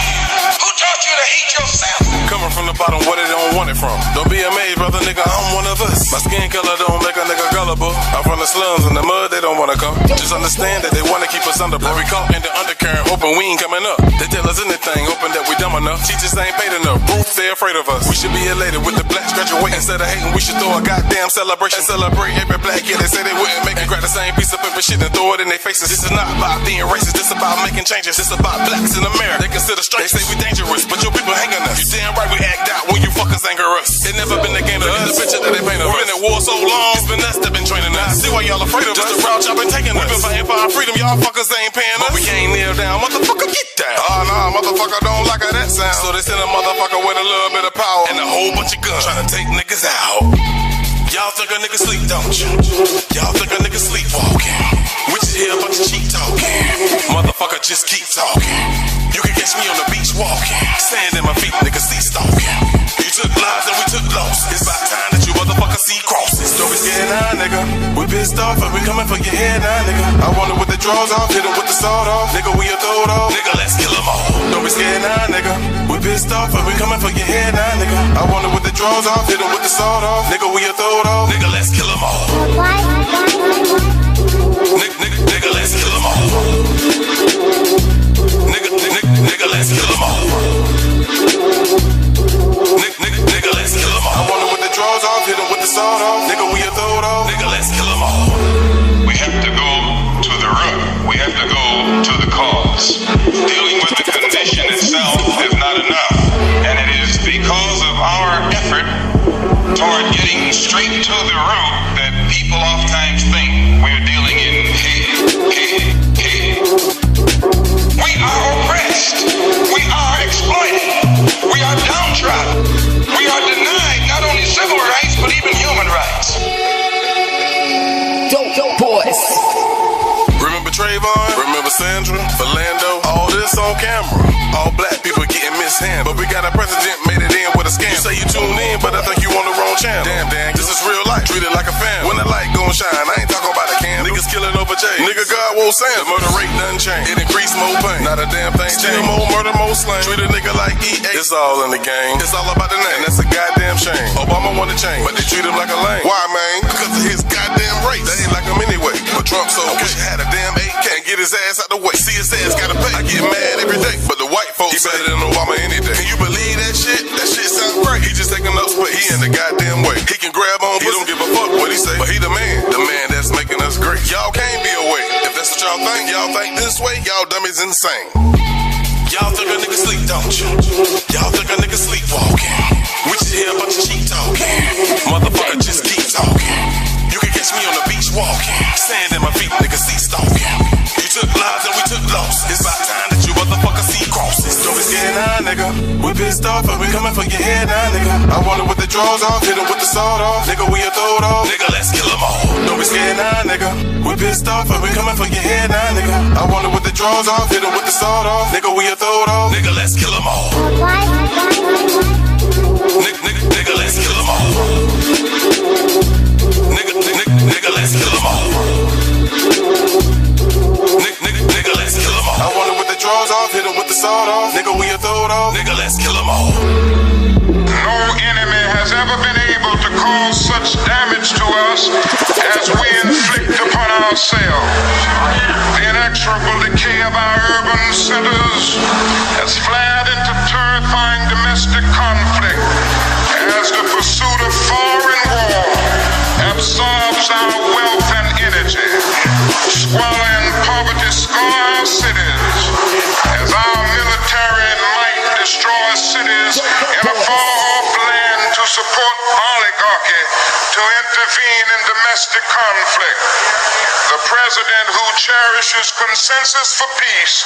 Who taught you to hate yourself? Coming from the bottom, what it don't want. want it from? Don't be amazed, brother, nigga, I'm one of us. My skin color don't make a nigga gullible. I'm from the slums and the mud, they don't wanna come. Just understand that they wanna keep us under. But we caught in the undercurrent, hoping we ain't coming up. They tell us anything, hoping that we dumb enough. Teachers ain't paid enough, proof they afraid of us. We should be elated with the blacks graduating. Instead of hating, we should throw a goddamn celebration. Celebrate every black kid. They say they wouldn't make it. Grab the same piece of paper shit and throw it in their faces. This is not about being racist, this is about making changes. This is about blacks in America. They consider strangers. They say we dangerous, but your people hang on us. You damn right we act out when you fuckers anger us. It never been a game to us. The picture that they paint of us. We've been at war so long, it's been us that been training us. I see why y'all afraid of us. Just a route y'all been taking us. We been fighting for our freedom, y'all fuckers ain't paying us. But we can't kneel down, motherfucker, get down. Oh nah, motherfucker don't like how that sound. So they send a motherfucker with a little bit of power and a whole bunch of guns trying to take niggas out. Y'all think a nigga sleep, don't you? Y'all think a nigga sleepwalking. We just hear a bunch of cheap talking. Motherfucker, just keep talking. You can catch me on the beach walking. Sand in my feet, nigga, see stalking. You took lives and we took loss. It's about time that you motherfuckers see crosses. Don't be scared now, nigga. We pissed off and we coming for your head now, nigga. I wonder with the drawers off, hit 'em with the sawed off. Nigga, we a throw it off. Nigga, let's kill 'em all. Don't be scared now, nigga. We pissed off and we coming for your head now, nigga. I wonder with the drawers off, hit 'em with the sawed off. Nigga, we a throw it off. Nigga, let's kill 'em all. Nigga, let's kill 'em all. Nigga, let's kill 'em all. Nigga, let's kill 'em all. I wonder with the drawers off, hit 'em with the sawed off. Nigga, we a throw it off. Nigga, let's kill 'em all. We have to go to the root. We have to go to the cause. Dealing with the condition itself is not enough. And it is because of our effort toward getting straight to the root that people oftentimes think we're dealing in head. We are oppressed. We are exploited. We are downtrodden. We are denied not only civil rights, but even human rights. Dope boys. Remember Trayvon? Remember Sandra? Philando? All this on camera. All black people getting mishandled. But we got a president made it in with a scam. You say you tuned in, but I think you on the wrong channel. Damn, this is real life. Treat it like a fan. When the light gon' shine, I ain't talking about a candle. Niggas killing over Jay. Nigga, God won't sand. The murder rate done change. It increased more pain. Not a damn thing. Still more murder, more slain. Treat a nigga like EA. It's all in the game. It's all about the name. And that's a goddamn shame. Obama wanna change, but they treat him like a lame. Why, man? Because of his goddamn race. They ain't like him anyway. But Trump so wish he had a damn AK. Can't get his ass out the way. See his ass gotta pay. I get mad every day. But the white folks, he better than Obama any day. Can you believe that shit? That shit sounds great. He just taking up space. He in the goddamn way. He can grab on, he don't give a fuck what he say. But he the man that's making us great. Y'all can't be away. If that's what y'all think this way, y'all dummies insane. Y'all think a nigga sleep, don't you? Y'all think a nigga sleepwalking. We just hear a bunch of cheap talking. Motherfucker, just keep talking. You can catch me on the beach walking. Sand in my feet, nigga, see stalking. You took lives and we took loss. It's about time that you motherfuckers see crosses. Don't be scared now, nigga. We pissed off and we coming for your head now, nigga. I wonder with the drawers off, hit 'em with the sawed off. Nigga, we a throw it off. Nigga, let's kill 'em all. Don't be scared now, nigga. We pissed off and we coming for your head now, nigga. I wonder with the drawers off, hit 'em with the sawed off. Nigga, we a throw it off. Nigga, let's kill 'em all. Nigga, let's kill 'em all. Nigga, let's kill 'em all. Nigga, let's kill 'em all. I wonder with the drawers off, hit 'em with the sawed off. Nigga, we a throw it off. Nigga, let's kill 'em all. No enemy has ever been able to cause such damage to us as we inflict upon ourselves. The inexorable decay of our urban centers has flared into terrifying domestic conflict as the pursuit of foreign war absorbs our wealth and energy. Squalor and poverty scar our cities as our military might destroys cities in a far-off land to support oligarchy to intervene in domestic conflict. The president who cherishes consensus for peace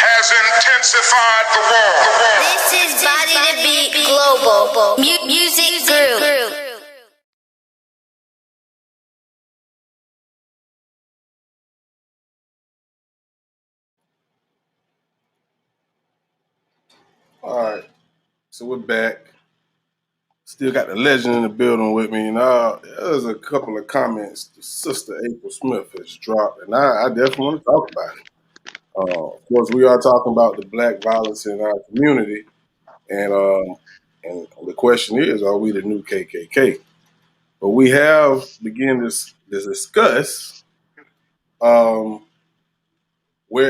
has intensified the war. This is Body to Beat Global. Music Group. All right, so we're back. Still got the legend in the building with me. Now, there's a couple of comments the sister April Smith has dropped, and I definitely want to talk about it. Of course, we are talking about the black violence in our community, and And the question is, are we the new KKK? But we have begun to discuss where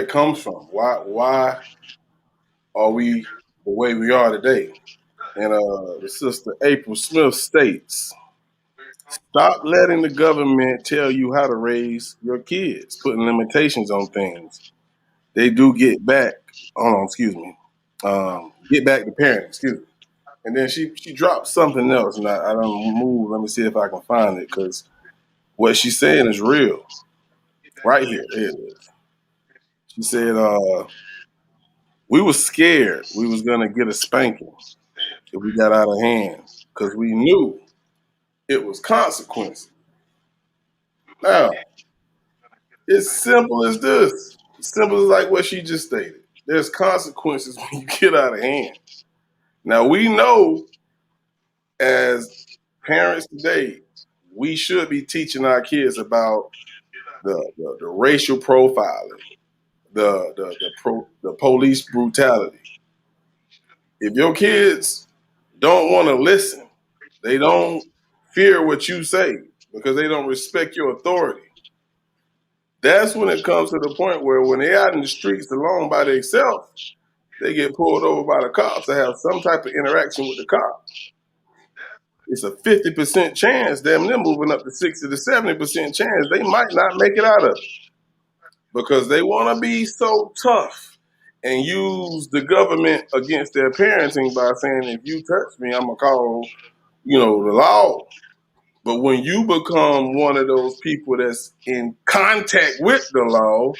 it comes from. Why are we the way we are today? And the sister April Smith states, stop letting the government tell you how to raise your kids, putting limitations on things. They do get back. Hold on, excuse me. Get back to parenting, excuse me. And then she dropped something else, and I don't move. Let me see if I can find it, because what she's saying is real. Right here, here it is. She said, we were scared we was gonna get a spanking if we got out of hand, because we knew it was consequences. Now, it's simple as this. Simple as like what she just stated. There's consequences when you get out of hand. Now, we know as parents today, we should be teaching our kids about the racial profiling, the police brutality. If your kids don't want to listen, they don't fear what you say because they don't respect your authority, that's when it comes to the point where when they're out in the streets alone by themselves, they get pulled over by the cops to have some type of interaction with the cops. It's a 50% chance, damn near moving up to 60 to 70% chance they might not make it out of it because they want to be so tough and use the government against their parenting by saying, if you touch me, I'm going to call, the law. But when you become one of those people that's in contact with the law,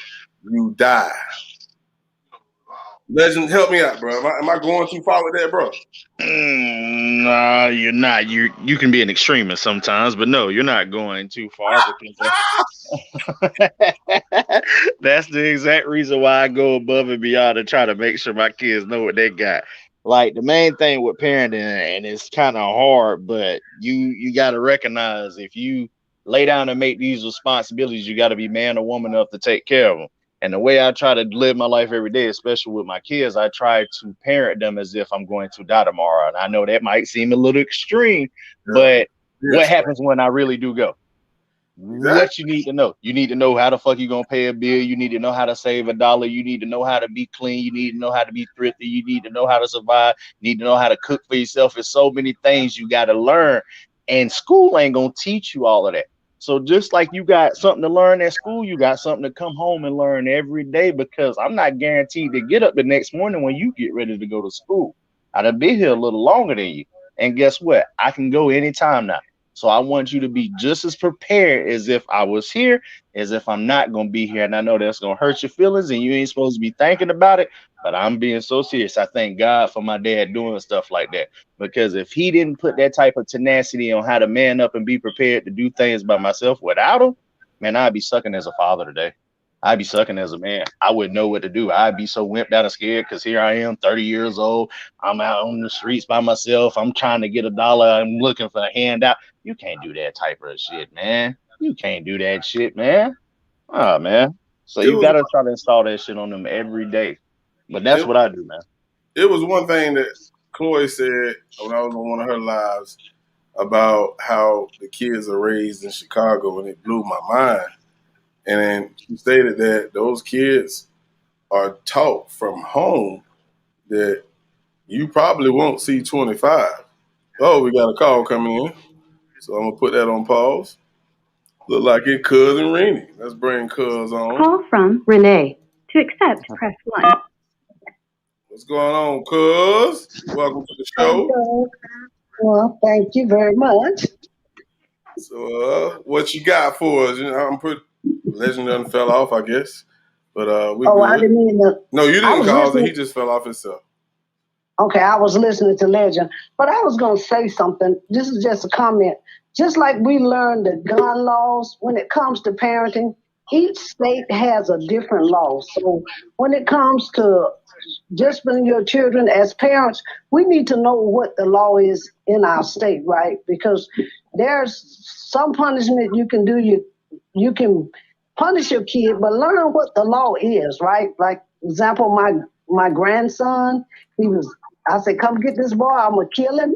you die. Legend, help me out, bro. Am I going too far with that, bro? Nah, you're not. You can be an extremist sometimes, but no, you're not going too far. That's the exact reason why I go above and beyond to try to make sure my kids know what they got. Like the main thing with parenting, and it's kind of hard, but you got to recognize if you lay down and make these responsibilities, you got to be man or woman enough to take care of them. And the way I try to live my life every day, especially with my kids, I try to parent them as if I'm going to die tomorrow. And I know that might seem a little extreme, but what happens when I really do go? What you need to know. You need to know how the fuck you gonna pay a bill. You need to know how to save $1. You need to know how to be clean. You need to know how to be thrifty. You need to know how to survive. You need to know how to cook for yourself. There's so many things you got to learn, and school ain't gonna teach you all of that. So just like you got something to learn at school, you got something to come home and learn every day, because I'm not guaranteed to get up the next morning when you get ready to go to school. I'd be here a little longer than you. And guess what? I can go anytime now. So I want you to be just as prepared as if I was here, as if I'm not going to be here. And I know that's going to hurt your feelings and you ain't supposed to be thinking about it, but I'm being so serious. I thank God for my dad doing stuff like that, because if he didn't put that type of tenacity on how to man up and be prepared to do things by myself without him, man, I'd be sucking as a father today. I'd be sucking as a man. I wouldn't know what to do. I'd be so wimped out and scared, because here I am, 30 years old. I'm out on the streets by myself. I'm trying to get $1. I'm looking for a handout. You can't do that type of shit, man. You can't do that shit, man. Oh, man. So you got to try to install that shit on them every day. But that's what I do, man. It was one thing that Chloe said when I was on one of her lives about how the kids are raised in Chicago, and it blew my mind. And then she stated that those kids are taught from home that you probably won't see 25. Oh, we got a call coming in. So I'm going to put that on pause. Look like it Cousin Rennie. Let's bring Cuz on. Call from Renee. To accept, press 1. What's going on, Cuz? Welcome to the show. Well, thank you very much. So what you got for us? I'm pretty... Legend done fell off, I guess. But we Oh, good. I didn't mean to. No, you didn't cause it. listening. He just fell off himself. Okay, I was listening to Legend. But I was going to say something. This is just a comment. Just like we learned the gun laws, when it comes to parenting, each state has a different law. So when it comes to disciplining your children as parents, we need to know what the law is in our state, right? Because there's some punishment you can do. You can punish your kid, but learn what the law is, right? Like, example, my grandson, he was I said, come get this boy, I'm going to kill him.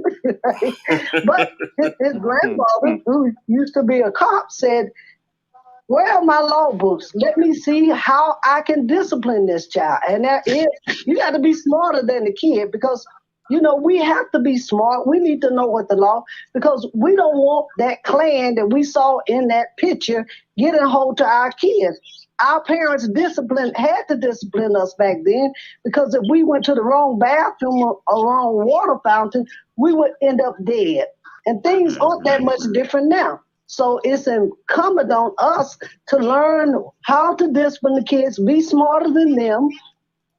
But his grandfather, who used to be a cop, said, where are my law books? Let me see how I can discipline this child. And you got to be smarter than the kid because, we have to be smart. We need to know what the law, because we don't want that clan that we saw in that picture getting hold to our kids. Our parents had to discipline us back then, because if we went to the wrong bathroom or wrong water fountain, we would end up dead. And things aren't that much different now. So it's incumbent on us to learn how to discipline the kids, be smarter than them.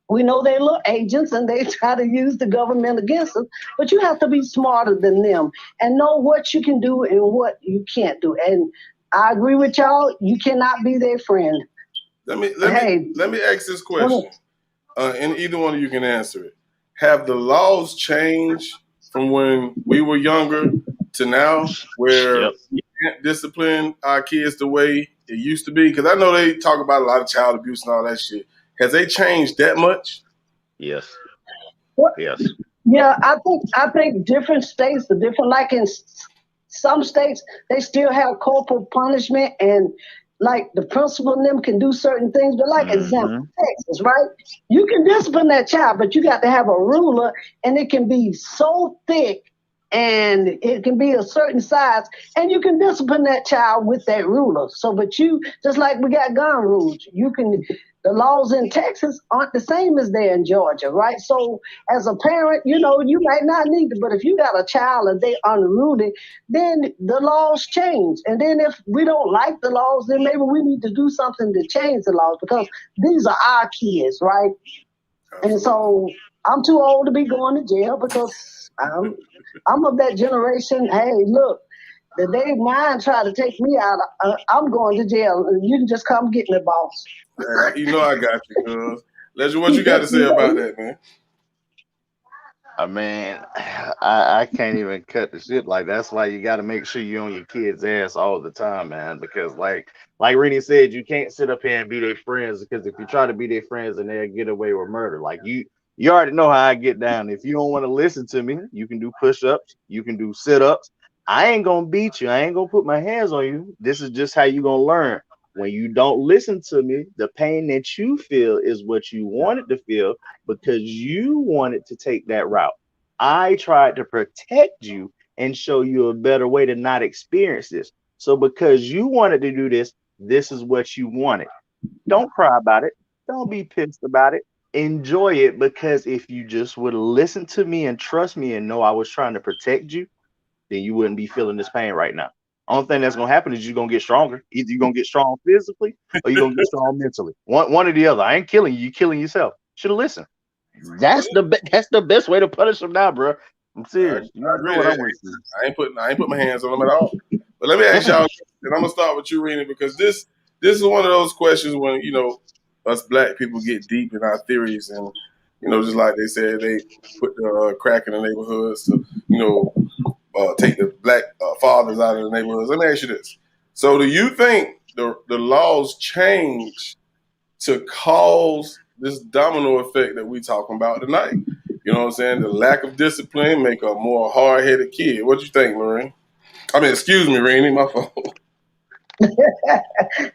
We know they're little agents and they try to use the government against us, but you have to be smarter than them and know what you can do and what you can't do. And I agree with y'all. You cannot be their friend. Let me ask this question, and either one of you can answer it. Have the laws changed from when we were younger to now, where we can't discipline our kids the way it used to be? Because I know they talk about a lot of child abuse and all that shit. Has they changed that much? Yes. Yes. Yeah, I think different states are different. Like in some states, they still have corporal punishment, and like the principal and them can do certain things. But like example, Texas, right? You can discipline that child, but you got to have a ruler, and it can be so thick and it can be a certain size, and you can discipline that child with that ruler. So, but you, just like we got gun rules, the laws in Texas aren't the same as they're in Georgia, right? So as a parent, you might not need to, but if you got a child and they unruly, then the laws change. And then if we don't like the laws, then maybe we need to do something to change the laws, because these are our kids, right? And so I'm too old to be going to jail, because I'm of that generation. Hey, look, the day mine try to take me out, I'm going to jail. You can just come get me, boss. I got you, cuz. Legend, what you got to say about that, man? I mean, I can't even cut the shit. Like, that's why you got to make sure you're on your kids' ass all the time, man. Because like Rennie said, you can't sit up here and be their friends, because if you try to be their friends, then they'll get away with murder. Like, you already know how I get down. If you don't want to listen to me, you can do push-ups, you can do sit-ups. I ain't gonna beat you. I ain't gonna put my hands on you. This is just how you gonna learn. When you don't listen to me, the pain that you feel is what you wanted to feel, because you wanted to take that route. I tried to protect you and show you a better way to not experience this. So because you wanted to do this, this is what you wanted. Don't cry about it. Don't be pissed about it. Enjoy it, because if you just would listen to me and trust me and know I was trying to protect you, then you wouldn't be feeling this pain right now. Only thing that's gonna happen is you're gonna get stronger. Either you're gonna get strong physically or you're gonna get strong mentally. One or the other. I ain't killing you, you're killing yourself. Should have listened. That's the best way to punish them now, bro. I'm serious. I ain't put my hands on them at all. But let me ask y'all, and I'm gonna start with you, Rena, because this is one of those questions when us black people get deep in our theories, and just like they said, they put the crack in the neighborhoods to take the black fathers out of the neighborhoods. Let me ask you this. So do you think the laws change to cause this domino effect that we talking about tonight? You know what I'm saying? The lack of discipline make a more hard-headed kid. What you think, Lorraine? Excuse me, Rainey, my fault.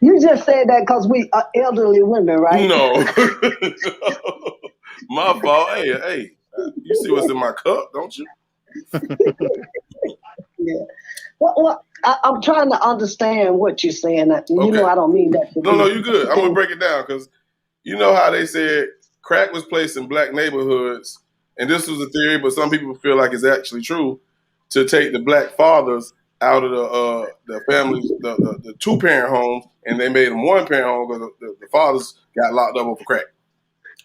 You just said that because we are elderly women, right? No. My fault. Hey, you see what's in my cup, don't you? Yeah. Well, I'm trying to understand what you're saying. I don't mean that. No, you're good. I'm gonna break it down, because you know how they said crack was placed in black neighborhoods, and this was a theory, but some people feel like it's actually true, to take the black fathers out of the families, the two-parent homes, and they made them one-parent home because the fathers got locked up over crack.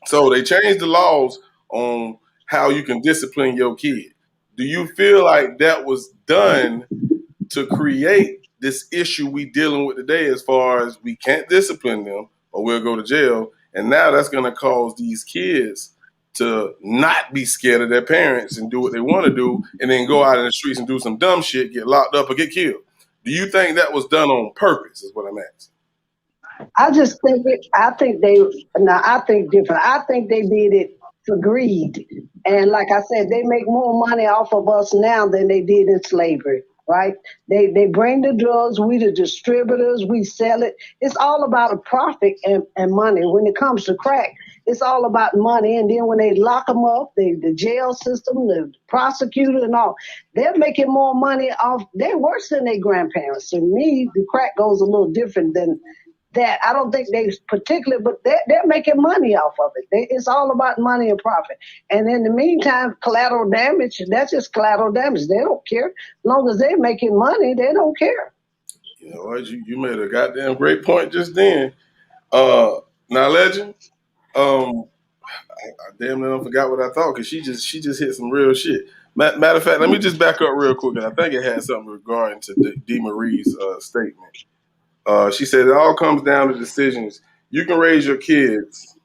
So they changed the laws on how you can discipline your kid. Do you feel like that was done to create this issue we dealing with today, as far as we can't discipline them or we'll go to jail? And now that's going to cause these kids to not be scared of their parents and do what they want to do, and then go out in the streets and do some dumb shit, get locked up or get killed. Do you think that was done on purpose, is what I'm asking? I think different. I think they did it for greed And like I said, they make more money off of us now than they did in slavery, right? They bring the drugs, we the distributors, we sell it. It's all about a profit and money. When it comes to crack, it's all about money. And then when they lock them up, the jail system, the prosecutor and all, they're making more money off. They're worse than their grandparents. To me, the crack goes a little different than that. I don't think they particularly, but they're making money off of it. It's all about money and profit. And in the meantime, collateral damage, that's just collateral damage. They don't care. As long as they're making money, they don't care. You know what? You made a goddamn great point just then. Now, Legend, I damn near forgot what I thought because she just hit some real shit. Matter of fact, let me just back up real quick, and I think it had something regarding to D. Marie's statement. She said it all comes down to decisions. You can raise your kids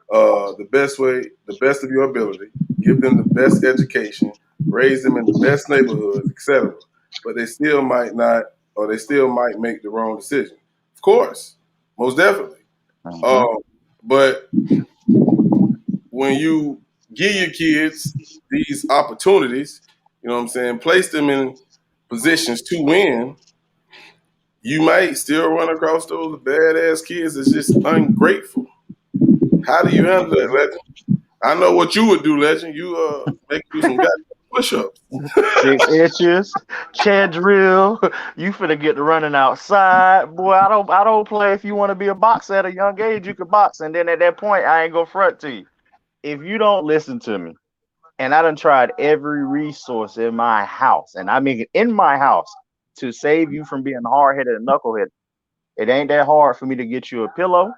the best way, the best of your ability, give them the best education, raise them in the best neighborhoods, etc. But they still might not, or they still might make the wrong decision. Of course, most definitely. But when you give your kids these opportunities, you know what I'm saying, place them in positions to win, you might still run across those badass kids that's just ungrateful. How do you handle that, Legend? I know what you would do, Legend. You make you some goddamn push-ups. 6 inches, chair drill. You finna get to running outside. Boy, I don't play. If you want to be a boxer at a young age, you can box. And then at that point, I ain't gonna front to you. If you don't listen to me, and I done tried every resource in my house, and I mean in my house, to save you from being hard-headed and knuckleheaded. It ain't that hard for me to get you a pillow,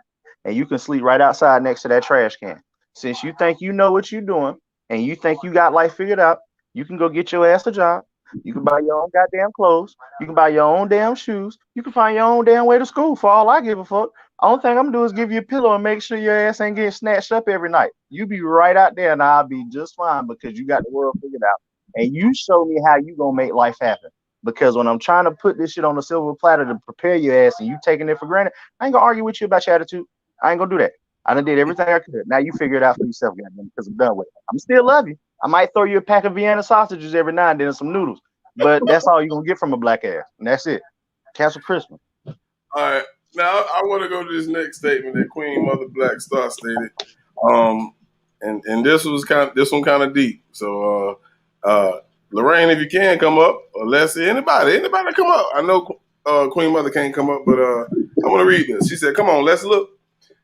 and you can sleep right outside next to that trash can. Since you think you know what you're doing, and you think you got life figured out, you can go get your ass a job. You can buy your own goddamn clothes. You can buy your own damn shoes. You can find your own damn way to school for all I give a fuck. Only thing I'm gonna do is give you a pillow and make sure your ass ain't getting snatched up every night. You be right out there and I'll be just fine because you got the world figured out. And you show me how you gonna make life happen. Because when I'm trying to put this shit on a silver platter to prepare your ass and you taking it for granted, I ain't gonna argue with you about your attitude. I ain't gonna do that. I done did everything I could. Now you figure it out for yourself, goddamn, because I'm done with it. I'm still love you. I might throw you a pack of Vienna sausages every now and then and some noodles. But that's all you're gonna get from a black ass. And that's it. Cancel Christmas. All right. Now I want to go to this next statement that Queen Mother Black Star stated. And this one kind of deep. So Lorraine, if you can come up, or Leslie, anybody come up. I know Queen Mother can't come up, but I want to read this. She said, "Come on, let's look.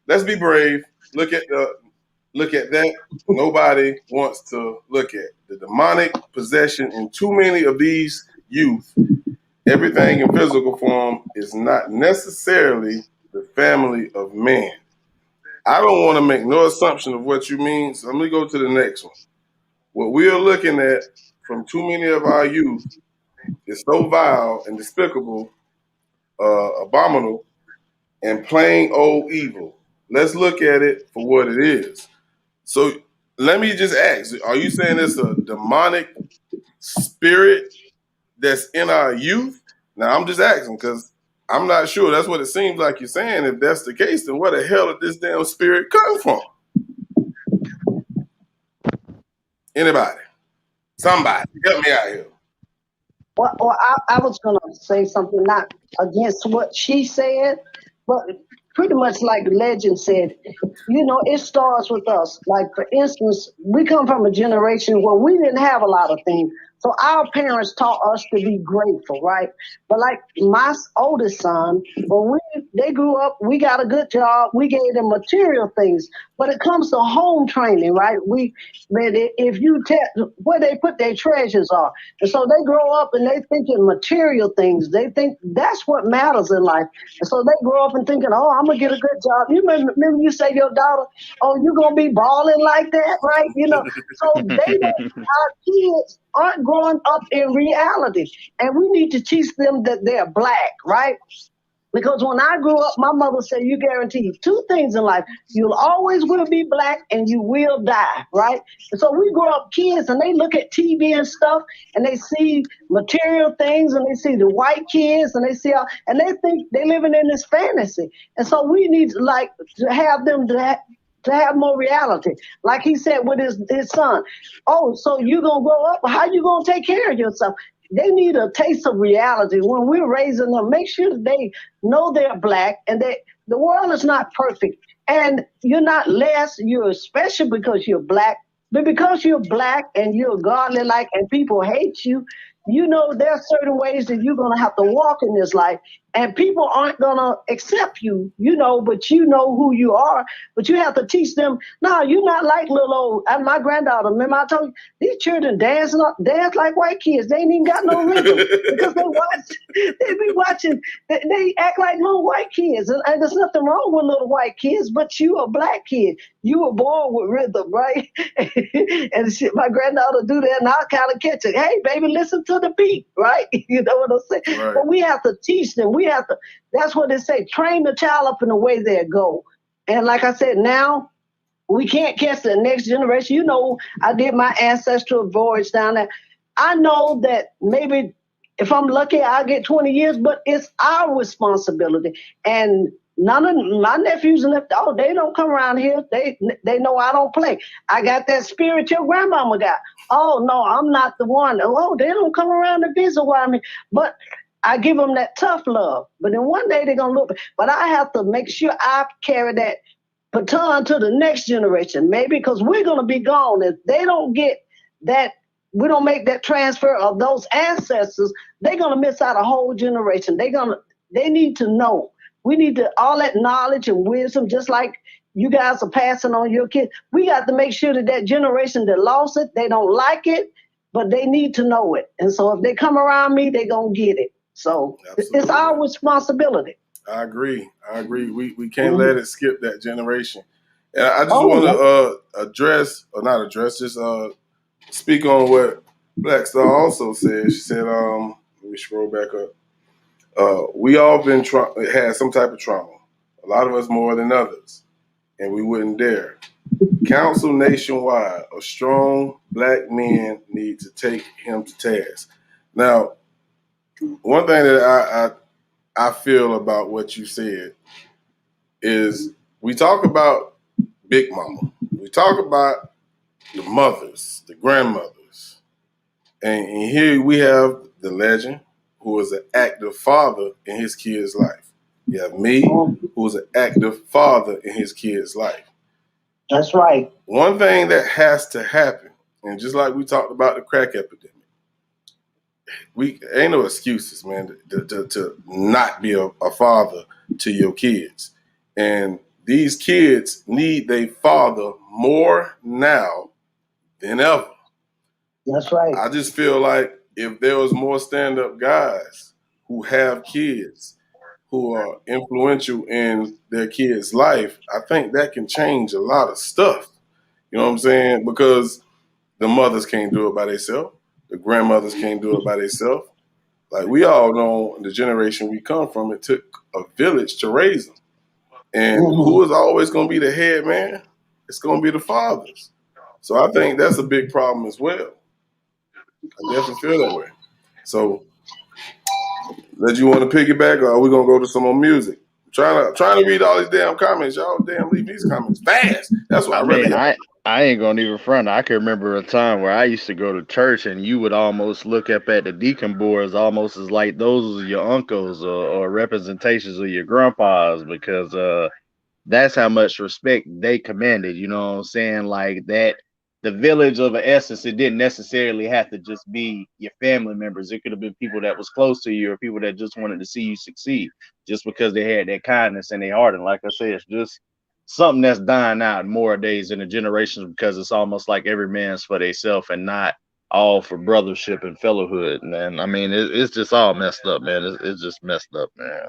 Let's be brave. Look at that. Nobody wants to look at the demonic possession in too many of these youth. Everything in physical form is not necessarily the family of man." I don't want to make no assumption of what you mean, so let me go to the next one. What we are looking at from too many of our youth is so vile and despicable, abominable, and plain old evil. Let's look at it for what it is. So let me just ask, are you saying it's a demonic spirit that's in our youth? Now, I'm just asking because I'm not sure. That's what it seems like you're saying. If that's the case, then where the hell did this damn spirit come from? Anybody? Somebody. Help me out here. Well, I was going to say something not against what she said, but pretty much like Legend said, it starts with us. Like, for instance, we come from a generation where we didn't have a lot of things. So our parents taught us to be grateful, right? But like my oldest son, when they grew up, we got a good job. We gave them material things. But it comes to home training, right? If you tell where they put their treasures are. And so they grow up and they thinking material things. They think that's what matters in life. And so they grow up and thinking, oh, I'm going to get a good job. You remember you say to your daughter, oh, you're going to be balling like that, right? So our kids aren't growing up in reality. And we need to teach them that they're black, right? Because when I grew up, my mother said, you guarantee 2 things in life. You'll always will be black and you will die, right? And so we grow up kids and they look at TV and stuff and they see material things and they see the white kids and and they think they're living in this fantasy. And so we need to have them to to have more reality. Like he said with his son. Oh, so you gonna grow up? How you gonna take care of yourself? They need a taste of reality when we're raising them. Make sure that they know they're black and that the world is not perfect. And you're not less, you're special because you're black. But because you're black and you're godly like and people hate you, you know there are certain ways that you're gonna have to walk in this life. And people aren't gonna accept you, but you know who you are. But you have to teach them, no, you're not like little old my granddaughter. Remember I told you these children dance like white kids. They ain't even got no rhythm because they be watching, they act like little white kids. And there's nothing wrong with little white kids, but you a black kid. You were born with rhythm, right? And shit, my granddaughter do that and I'll kind of catch it. Hey, baby, listen to the beat, right? You know what I'm saying? Right. But we have to teach them. That's what they say, train the child up in the way they go. And like I said, now we can't catch the next generation. You know, I did my ancestral voyage down there. I know that maybe if I'm lucky, I'll get 20 years, but it's our responsibility. And none of my nephews and they don't come around here. They know I don't play. I got that spirit your grandmama got. Oh, no, I'm not the one. Oh, they don't come around to visit why me. But I give them that tough love. But then one day they're going to look. But I have to make sure I carry that baton to the next generation, maybe because we're going to be gone. If they don't get that, we don't make that transfer of those ancestors, they're going to miss out a whole generation. They need to know. We need all that knowledge and wisdom, just like you guys are passing on your kids. We got to make sure that generation that lost it, they don't like it, but they need to know it. And so if they come around me, they're going to get it. So Absolutely. It's our responsibility. I agree. We can't let it skip that generation. And I just want to just speak on what Black Star also said. She said, let me scroll back up. We all had some type of trauma. A lot of us more than others, and we wouldn't dare. Council nationwide of strong black men need to take him to task. Now, one thing that I feel about what you said is we talk about Big Mama. We talk about the mothers, the grandmothers. And here we have the legend who is an active father in his kid's life. You have me, who's an active father in his kid's life. That's right. One thing that has to happen, and just like we talked about the crack epidemic, ain't no excuses, man, to not be a father to your kids. And these kids need their father more now than ever. That's right. I just feel like if there was more stand-up guys who have kids who are influential in their kids' life, I think that can change a lot of stuff. You know what I'm saying? Because the mothers can't do it by themselves. The grandmothers can't do it by themselves. Like we all know, the generation we come from, it took a village to raise them. And who is always going to be the head man? It's going to be the fathers. So I think that's a big problem as well. I definitely feel that way. So, did you want to piggyback, or are we going to go to some more music? I'm trying to read all these damn comments. Y'all damn leave these comments fast. That's what I ain't gonna even front. I can remember a time where I used to go to church and you would almost look up at the deacon boards almost as like those are your uncles or representations of your grandpas, because that's how much respect they commanded. You know what I'm saying? Like that, the village of an essence, it didn't necessarily have to just be your family members. It could have been people that was close to you or people that just wanted to see you succeed just because they had that kindness in their heart. And like I said, it's just something that's dying out more days in the generations, because it's almost like every man's for themselves and not all for brothership and fellowhood. And I mean, it's just all messed up, man. It's just messed up, man.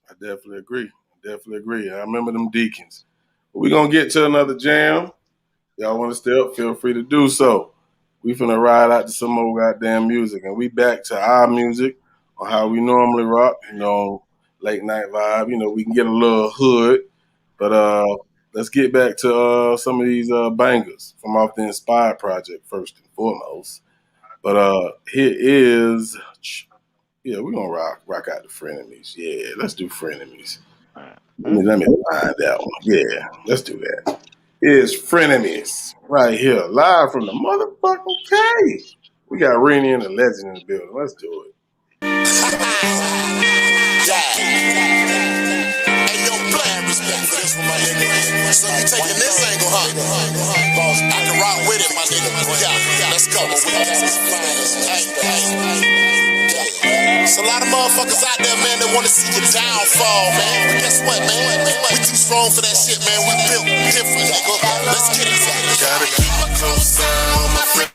I definitely agree. I remember them deacons. We're going to get to another jam. Y'all want to stay up, feel free to do so. We finna ride out to some more goddamn music. And we back to our music on how we normally rock, late night vibe. We can get a little hood. But let's get back to some of these bangers from off the Inspired Project first and foremost. But here is, we're going to rock out the Frenemies. Yeah, let's do Frenemies. Let me find that one. Yeah, let's do that. is Frenemies right here, live from the motherfucking cave. We got Rennie and the Legend in the building. Let's do it. So you taking this angle, huh? Boss, I can rock with it, my nigga. Yeah, let's go. There's a lot of motherfuckers out there, man, that wanna see your downfall, man. But guess what, man? We too strong for that shit, man. We built different, nigga. Let's get it. Gotta keep a close eye on my friend.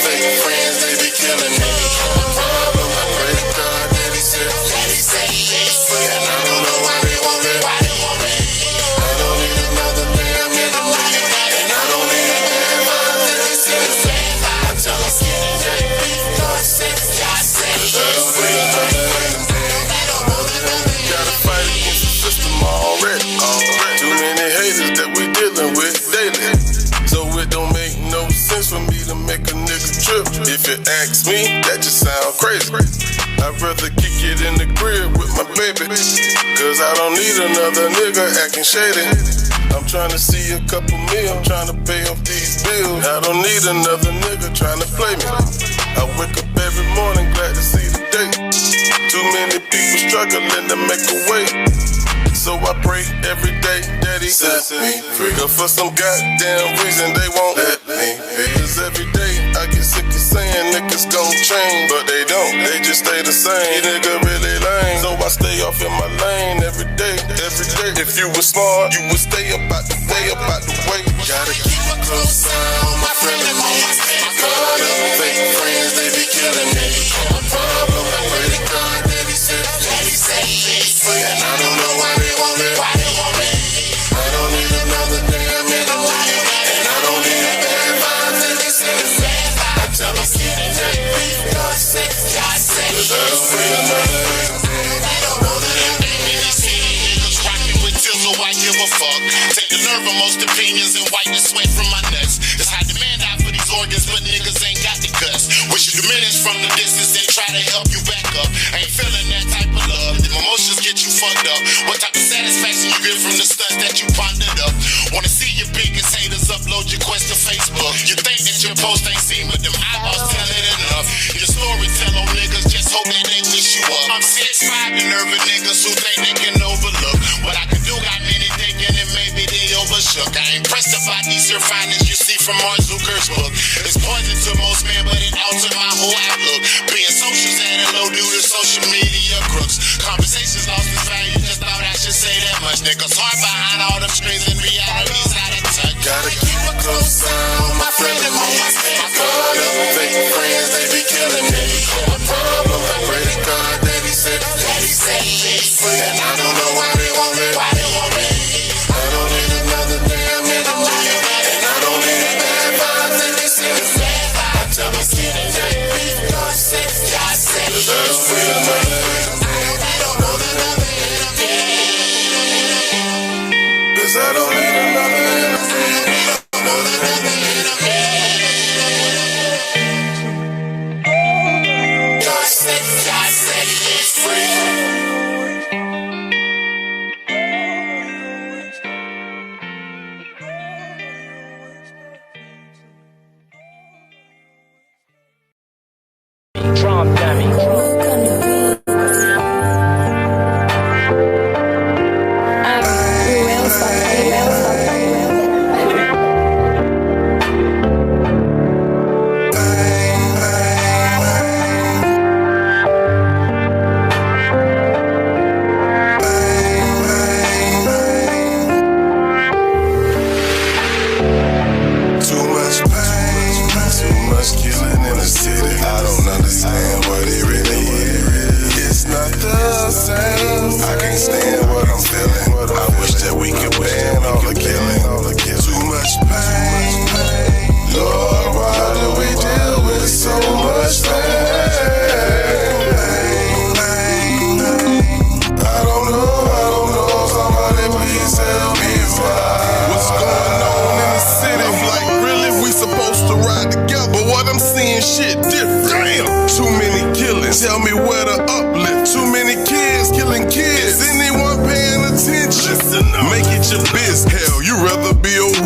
Fake friends, they be killing me. Problem, I pray to God that he said, and I don't know why they want it. I don't need another damn enemy, and I don't need a damn mind that they said. I tell them, gotta fight against the system already. Too many haters that we dealing with daily. So it don't make no sense for me to make a nigga trip. If you ask me, that just sound crazy. I'd rather kick it in the crib with my baby, cause I don't need another nigga acting shady. I'm trying to see a couple meal, I'm trying to pay off these bills. I don't need another nigga trying to play me. I wake up every morning glad to see the day. Too many people struggling to make a way. So I pray every day, Daddy set me free. For some goddamn reason they won't let me be. Cause every day I get sick of saying niggas gon' change, but they don't, they just stay the same. Nigga really lame, so I stay off in my lane every day, every day. If you was smart, you would stay up out the way. Gotta keep a close eye on my friend and me. Fake friends, they be killing me. A problem, I pray to God that he said, and I don't know why they want it. I don't need another damn enemy, and I don't need a bad mind that they said. I tell them, cause I don't need another so I give a fuck. Take the nerve of most opinions and wipe the sweat from my nuts. It's high demand out for these organs, but niggas ain't got the guts. Wish you diminish from the distance and try to help you back up. Ain't feeling that type of love. Them emotions get you fucked up. What type of satisfaction you get from the stuff that you pondered up? Wanna see your biggest haters upload your quest to Facebook. You think that your post ain't seen, but them eyeballs tell it enough. Your story tell on niggas, just hope that they wish you up. I'm 6'5", the nervous niggas who think they can overlook what I can do. Got many thinking and maybe they overshook. I ain't pressed about these here findings you see from Mark Zucker's book. It's poison to most men, but it altered my whole outlook. Being social's at a low due to social media crooks. Conversations lost its value, just thought I should say that much. Niggas hard behind all them screens and reality's out of touch. Gotta keep a close eye on my friend and me. Fake friends, they be killing me. A problem, I pray to God that he said, and I don't know why they want it. I don't need another damn enemy, and I don't need a bad mind that they said. I tell them, cause I don't need another enemy, cause I don't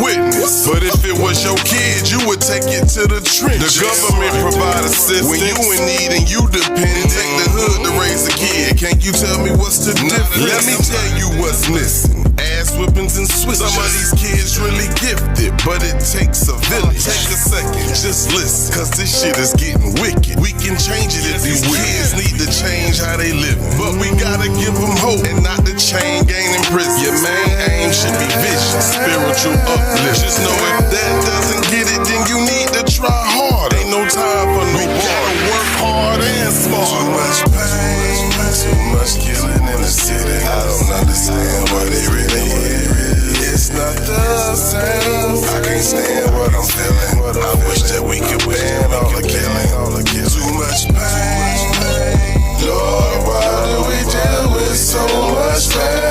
witness. But if it was your kid, you would take it to the trenches. The government provide assistance when you in need and you depend. Take the hood to raise a kid. Can't you tell me what's the difference? Let me tell you what's missing. Ass whippings and switches. Some of these kids really gifted, but it takes a village. Take a second, just listen, cause this shit is getting wicked. We can change it if these kids need to change how they live. But we gotta give them hope and not the chain gang in prison. Your main aim should be vision, spiritual uplift. Just know if that doesn't get it, then you need to try hard. Ain't no time for no gotta work hard and smart. Too much pain, too much killing in the city. I don't understand what it really is. It's not the same. I can't stand what I'm feeling. I wish that we could ban all the killing. Too much pain. Lord, why do we deal with so much pain?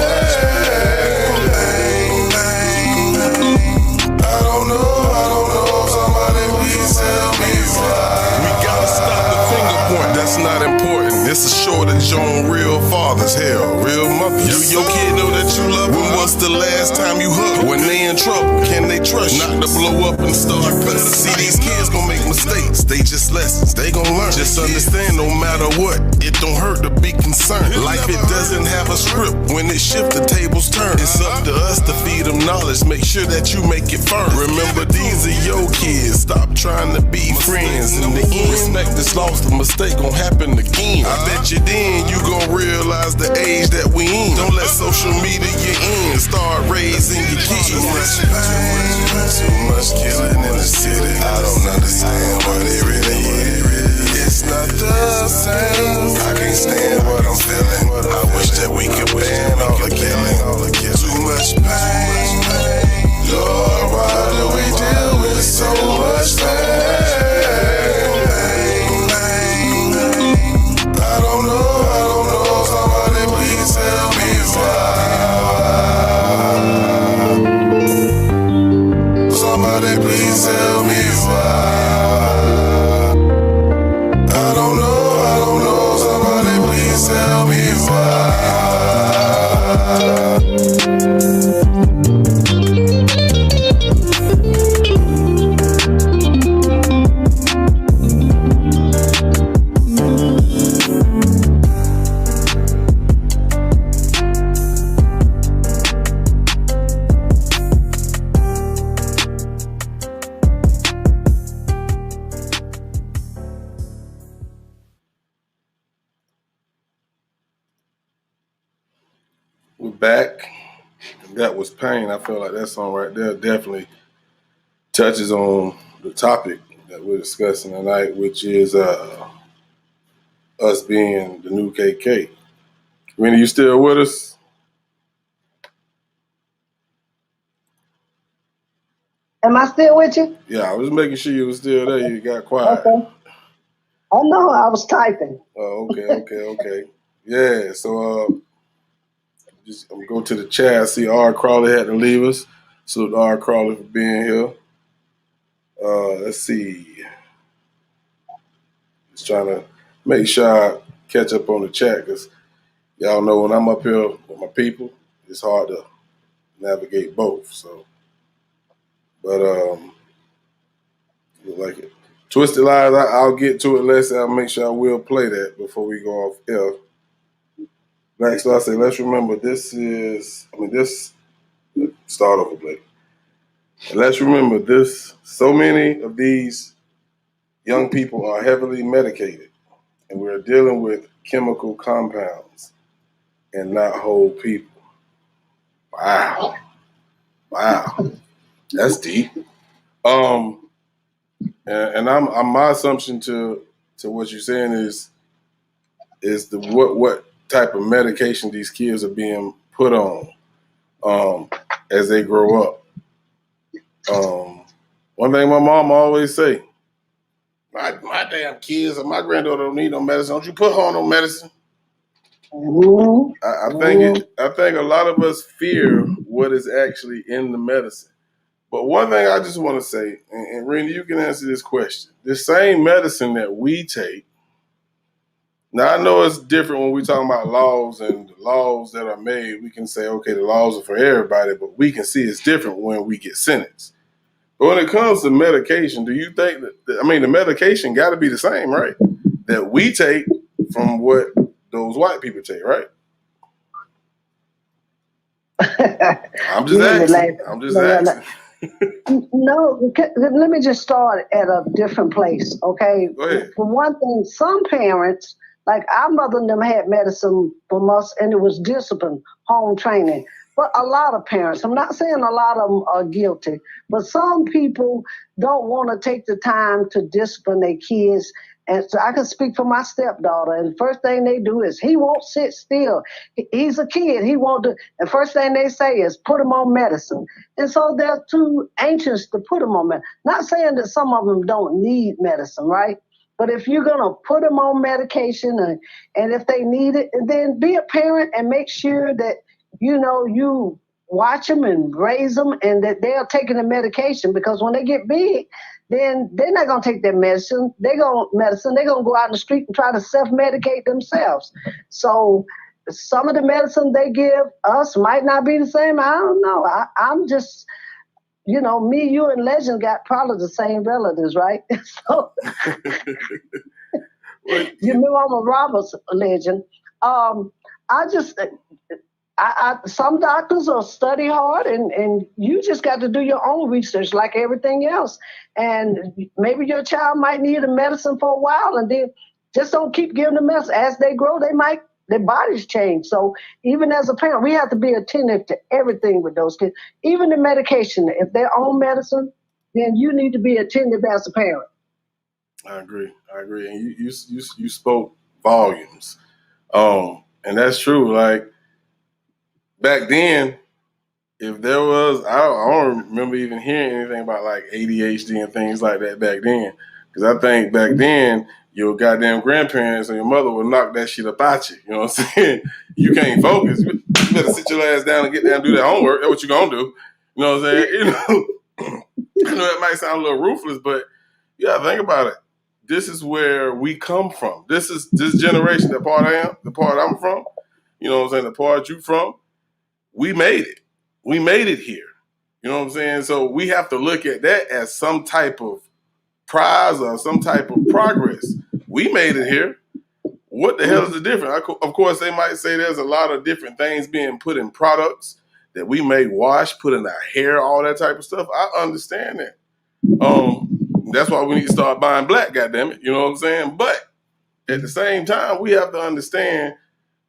I don't know. Somebody please tell me why. We gotta stop the finger point. That's not important. It's a shortage on real fathers, hell, real mothers. Do your kid know that you love them? When was the last time you hugged? When they in trouble, can they trust you? Not to blow up and start cussing. See, these kids gon' make mistakes. They just lessons. They gon' learn. Just understand, no matter what, it don't hurt to be concerned. Life, it doesn't have a script. When it shift, the tables turn. It's up to us to feed them knowledge. Make sure that you make it firm. Remember, these are your kids. Stop trying to be friends. In the end, respect is lost. A mistake gon' happen again. I bet you then you gon' realize the age that we in. Don't let social media in. Start raising your kids. Too much pain, too much killing in the city. I don't understand what it really is. It's not the same. I can't stand what I'm feeling. I wish that we could ban all the killing. Too much pain. Lord, why do we deal with so much pain? I don't know. Somebody please tell me why. Somebody please tell me why. I don't know. Somebody please tell me why. We're back. That was Pain. I feel like that song right there definitely touches on the topic that we're discussing tonight, which is us being the new KK. Rennie, you still with us? Am I still with you? Yeah, I was making sure you were still there. You got quiet. Okay. Oh no, I was typing. Oh, okay. Yeah, so just I'm go to the chat. I see R. Crawley had to leave us. So R. Crawley for being here. Let's see. Just trying to make sure I catch up on the chat because y'all know when I'm up here with my people, it's hard to navigate both. So, but look like it. Twisted Lies, I'll get to it later. I'll make sure I will play that before we go off air. Next, I say, let's remember this, start over, Blake. And let's remember this, so many of these young people are heavily medicated, and we're dealing with chemical compounds and not whole people. Wow. That's deep. And I'm my assumption to what you're saying is the what type of medication these kids are being put on as they grow up. One thing my mom always say, my damn kids and my granddaughter don't need no medicine. Don't you put her on no medicine? Mm-hmm. I think a lot of us fear what is actually in the medicine. But one thing I just want to say, and Randy, you can answer this question. The same medicine that we take Now I know it's different when we're talking about laws and the laws that are made. We can say, okay, the laws are for everybody, but we can see it's different when we get sentenced. But when it comes to medication, do you think that, I mean, the medication got to be the same, right? That we take from what those white people take, right? I'm just asking. I'm just asking. No, let me just start at a different place, okay? Go ahead. For one thing, some parents, like our mother and them had medicine from us, and it was discipline, home training. But a lot of parents, I'm not saying a lot of them are guilty, but some people don't want to take the time to discipline their kids. And so I can speak for my stepdaughter. And the first thing they do is he won't sit still. He's a kid. He won't do. The first thing they say is put him on medicine. And so they're too anxious to put him on medicine. Not saying that some of them don't need medicine, right? But if you're going to put them on medication and if they need it, then be a parent and make sure that, you know, you watch them and raise them and that they're taking the medication, because when they get big, then they're not going to take their medicine. They're going to go out in the street and try to self-medicate themselves. So some of the medicine they give us might not be the same. I don't know. I'm just, you know, me, you, and Legend got probably the same relatives, right? So you know I'm a Roberts Legend. Some doctors will study hard, and you just got to do your own research like everything else. And maybe your child might need a medicine for a while, and then just don't keep giving them medicine. As they grow, their bodies change. So even as a parent, we have to be attentive to everything with those kids. Even the medication, if they're on medicine, then you need to be attentive as a parent. I agree. And you spoke volumes. And that's true. Like, back then, if there was, I don't remember even hearing anything about like ADHD and things like that back then. Because I think back then, your goddamn grandparents or your mother would knock that shit up at you. You know what I'm saying? You can't focus. You better sit your ass down and get down and do that homework. That's what you gonna do. You know what I'm saying? You know, I know that might sound a little ruthless, but you gotta think about it. This is where we come from. This generation, the part I'm from, you know what I'm saying, the part you from, we made it. We made it here. You know what I'm saying? So we have to look at that as some type of prize or some type of progress. We made it here. What the hell is the difference? Of course, they might say there's a lot of different things being put in products that we may wash, put in our hair, all that type of stuff. I understand that. That's why we need to start buying black, goddammit. You know what I'm saying? But at the same time, we have to understand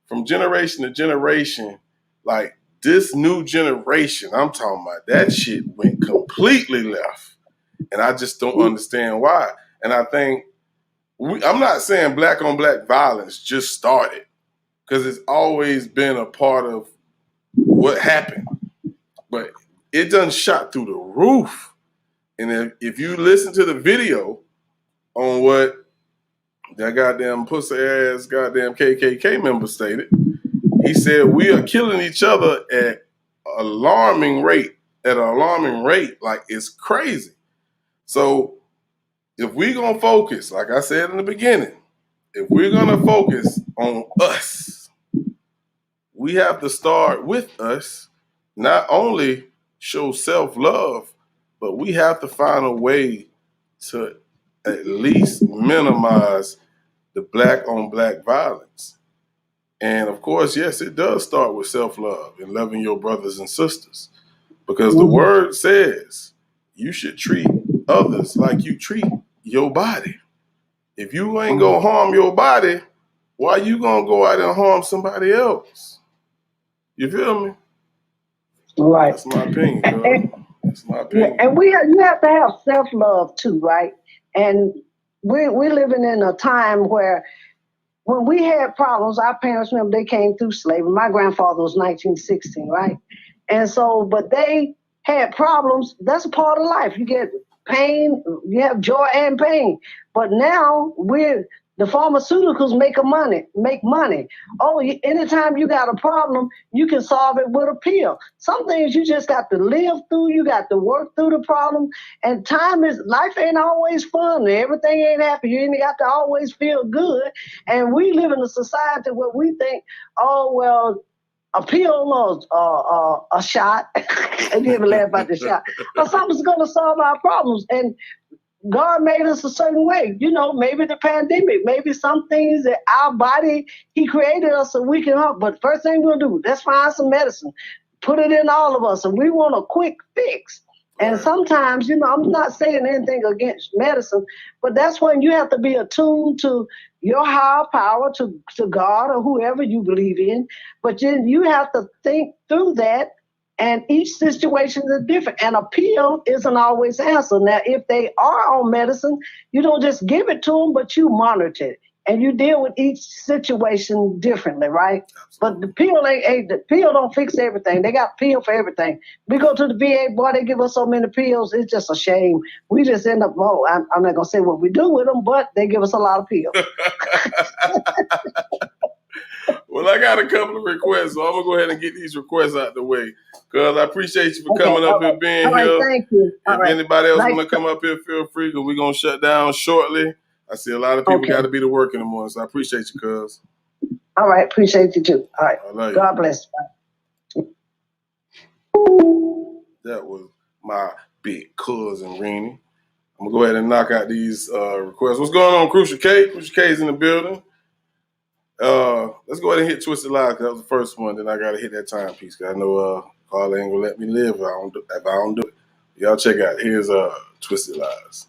from generation to generation, like this new generation, I'm talking about, that shit went completely left. And I just don't understand why. And I think, I'm not saying black on black violence just started, because it's always been a part of what happened. But it done shot through the roof. And if you listen to the video on what that goddamn pussy ass goddamn KKK member stated, he said we are killing each other at an alarming rate. Like, it's crazy. So if we're going to focus, like I said in the beginning, if we're going to focus on us, we have to start with us, not only show self-love, but we have to find a way to at least minimize the black on black violence. And of course, yes, it does start with self-love and loving your brothers and sisters, because the word says you should treat others like you treat your body. If you ain't gonna harm your body, why you gonna go out and harm somebody else? You feel me? Right. That's my opinion, bro. That's my opinion. And you have to have self-love too, right? And we're living in a time where when we had problems, our parents, remember, they came through slavery. My grandfather was 1916, right? And so, but they had problems. That's a part of life. You get pain, you have joy and pain. But now we're The pharmaceuticals make money. Oh, anytime you got a problem, you can solve it with a pill. Some things you just got to live through. You got to work through the problem. And life ain't always fun. Everything ain't happy. You ain't got to always feel good. And we live in a society where we think, oh, well, a pill or a shot, I didn't even laugh about the shot, or something's going to solve our problems. And God made us a certain way. You know, maybe the pandemic, maybe some things that our body, he created us so we can help. But first thing we'll do, let's find some medicine, put it in all of us. And we want a quick fix. And sometimes, you know, I'm not saying anything against medicine, but that's when you have to be attuned to your higher power, to God or whoever you believe in. But then you have to think through that. And each situation is different. And a pill isn't always the answer. Now, if they are on medicine, you don't just give it to them, but you monitor it. And you deal with each situation differently, right? But the pill the pill don't fix everything. They got pill for everything. We go to the VA, boy, they give us so many pills. It's just a shame. We just end up, I'm not going to say what we do with them, but they give us a lot of pills. Well, I got a couple of requests, so I'm going to go ahead and get these requests out the way. Because I appreciate you for coming up here, being here. Thank you. If anybody else want to come up here, feel free, because we're going to shut down shortly. I see a lot of people got to be to work in the morning, so I appreciate you, cuz. All right, appreciate you too. All right, I love you. God bless you. That was my big cousin, Rennie. I'm going to go ahead and knock out these requests. What's going on, Crucial K? Crucial K is in the building. Let's go ahead and hit Twisted Live, because that was the first one. Then I got to hit that timepiece, because I know Carla ain't going to let me live if I don't do it. Y'all check out. Here's Twisted Lives.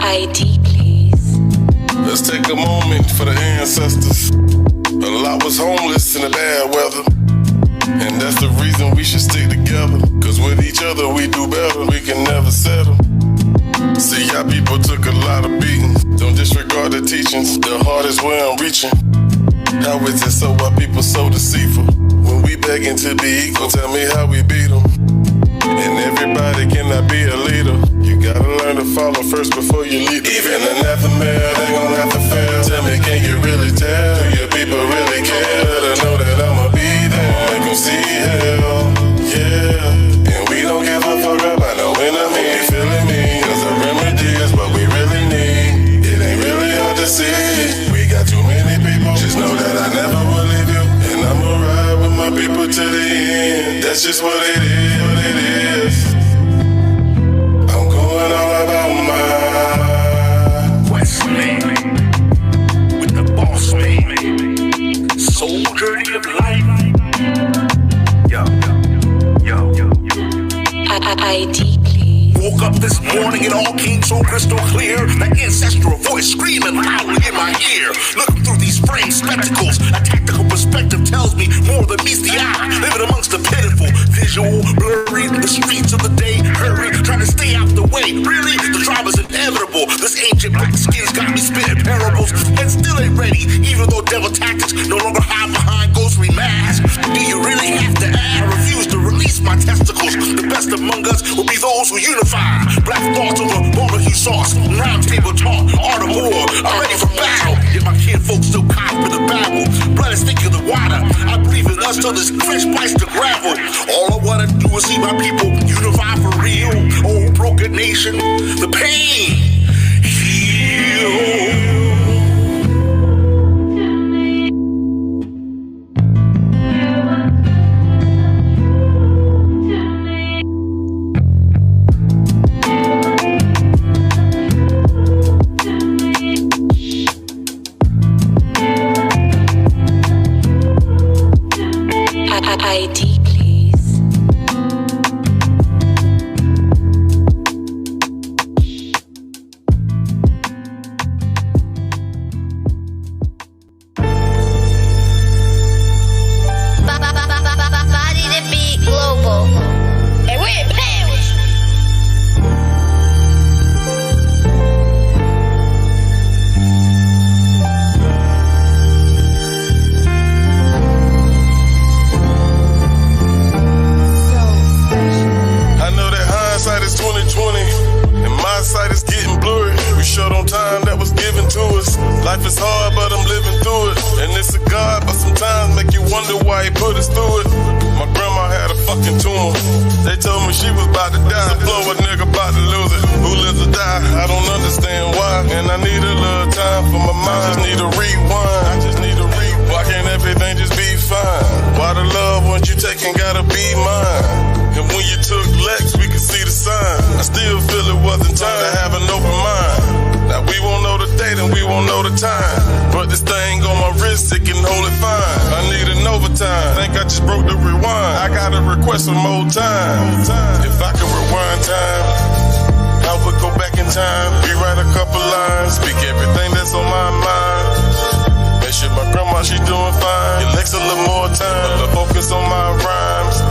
ID, please. Let's take a moment for the ancestors. A lot was homeless in the bad weather, and that's the reason we should stick together. Cause with each other we do better, we can never settle. See, y'all people took a lot of beatings. Don't disregard the teachings, the heart is where I'm reaching. How is it so why people so deceitful? When we begging to be equal, tell me how we beat them. And everybody cannot be a leader. You gotta learn to follow first before you lead. Even anathema, they gon' have to fail. Tell me, can you really tell? Do your people really care? Let her know that I'ma be there. Make them see hell, yeah. And we don't give a fuck about no enemy. You feeling me? Cause the remedy is what we really need. It ain't really hard to see. We got too many people. Just know that I never will leave you. And I'ma ride with my people to the end. That's just what it is. I'm going all about my Wesley with the boss man, soldier of life. ID, please. Woke up this morning and all came so crystal clear. That ancestral voice screaming loudly in my ear. Looking through these frame spectacles, a tactical perspective tells me more than meets the eye. Living amongst the pitiful, visual, blurry, the streets of the day, hurry, trying to stay out the way. Really, the drama's inevitable. This ancient black skin's got me spitting parables, and still ain't ready. Even though devil tactics no longer hide behind ghostly masks. Do you really have to ask? I refuse to release my testicles. The best among us will be those who unify. Black thoughts over barbecue sauce, round table talk, art of war. I'm ready for battle. Yet my kinfolk still caught with the babble. Blood is thicker than water. I believe in us till this fresh bites the gravel. All I wanna do is see my people unify for real. Oh, broken nation, the pain heal. ID, please. it's hard, but I'm living through it. And it's a God, but sometimes make you wonder why he put us through it. My grandma had a fucking tumor. They told me she was about to die. The flow a nigga about to lose it. Who lives or die? I don't understand why. And I need a little time for my mind. I just need a rewind. Why can't everything just be fine? Why the love once you taking gotta be mine? And when you took Lex, we could see the sign. I still feel it wasn't time to have an open mind. Now we won't know the date and we won't know the time. But this thing on my wrist, it can hold it fine. I need an overtime. Think I just broke the rewind. I got a request for more time. If I could rewind time, I would go back in time, rewrite a couple lines, speak everything that's on my mind. Make sure my grandma, she doing fine. It takes a little more time, a little focus on my rhymes.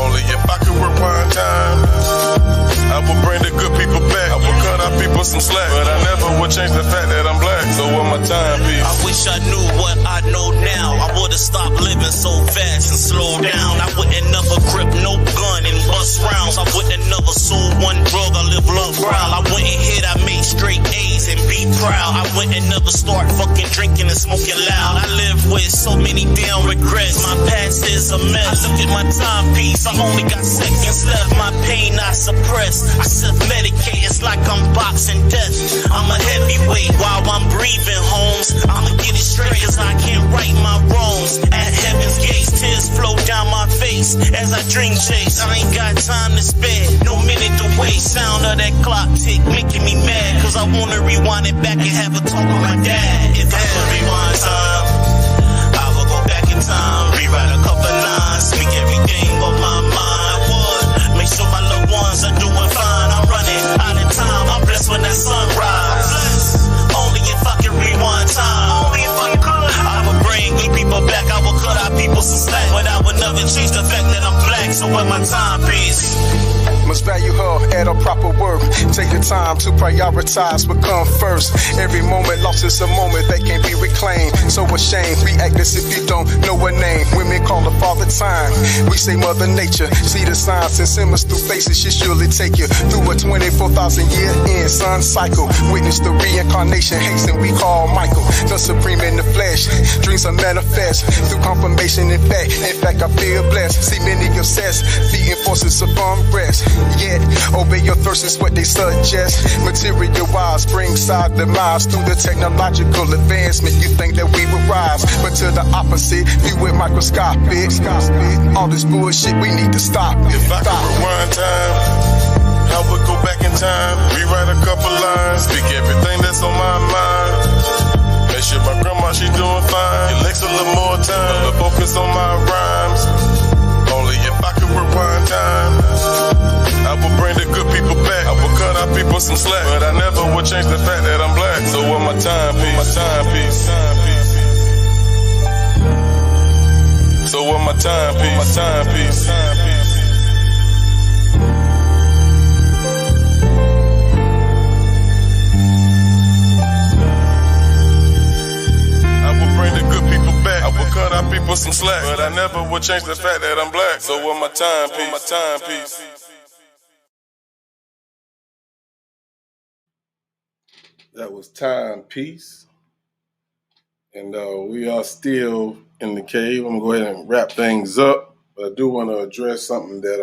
Only if I could rewind time, I would bring the good people back. I would cut our people some slack, but I never would change the fact that I'm black. So what my timepiece? I wish I knew what I know now. I would've stopped living so fast and slowed down. I wouldn't never grip no gun and bust rounds. I wouldn't never sold one drug. I live low ground. I wouldn't hit, I made straight A's and be proud. I wouldn't never start fucking drinking and smoking loud. I live with so many damn regrets. My past is a mess. I look at my timepiece, I only got seconds left. My pain I suppress. I self-medicate, it's like I'm boxing death. I'm a heavyweight while I'm breathing, Holmes. I'ma get it straight cause I can't right my wrongs. At heaven's gates, tears flow down my face as I dream chase. I ain't got time to spare, no minute to waste. Sound of that clock tick making me mad, cause I wanna rewind it back and have a talk with my dad. If I could rewind time, I would go back in time, rewrite a couple lines, speak everything on my mind. I would make sure my loved ones are doing fine. I'm running out of time, I'm blessed when that sunrise. Only if I can rewind time. Only if I could. I would bring good people back, I would cut our people some slack, but I would never change the fact that I'm black. So when my timepiece, must value her at her proper worth. Take the time to prioritize what come first. Every moment lost is a moment that can't be reclaimed. So ashamed, react as if you don't know her name. Women call her father time. We say mother nature. See the signs and symbols through faces. She surely take you through a 24,000 year end sun cycle. Witness the reincarnation, hasten we call Michael, the supreme in the flesh. Dreams are manifest through confirmation. In fact, I feel blessed. See many obsessed, feeding forces of unrest. Yet, obey your thirst is what they suggest. Material wise, bring side demise through the technological advancement. You think that we will rise, but to the opposite, view it microscopic. All this bullshit, we need to stop. If I could rewind time, I would go back in time, rewrite a couple lines, speak everything that's on my mind. Make sure my grandma, she doing fine. It takes a little more time, a little focus on my rhymes. Only if I could rewind time, I would bring the good people back. I would cut our people some slack, but I never would change the fact that I'm black. So what my timepiece? So what my timepiece? I would bring the good people back. I would cut our people some slack, but I never would change the fact that I'm black. So what my timepiece? That was Timepiece. And we are still in the cave. I'm going to go ahead and wrap things up. But I do want to address something that,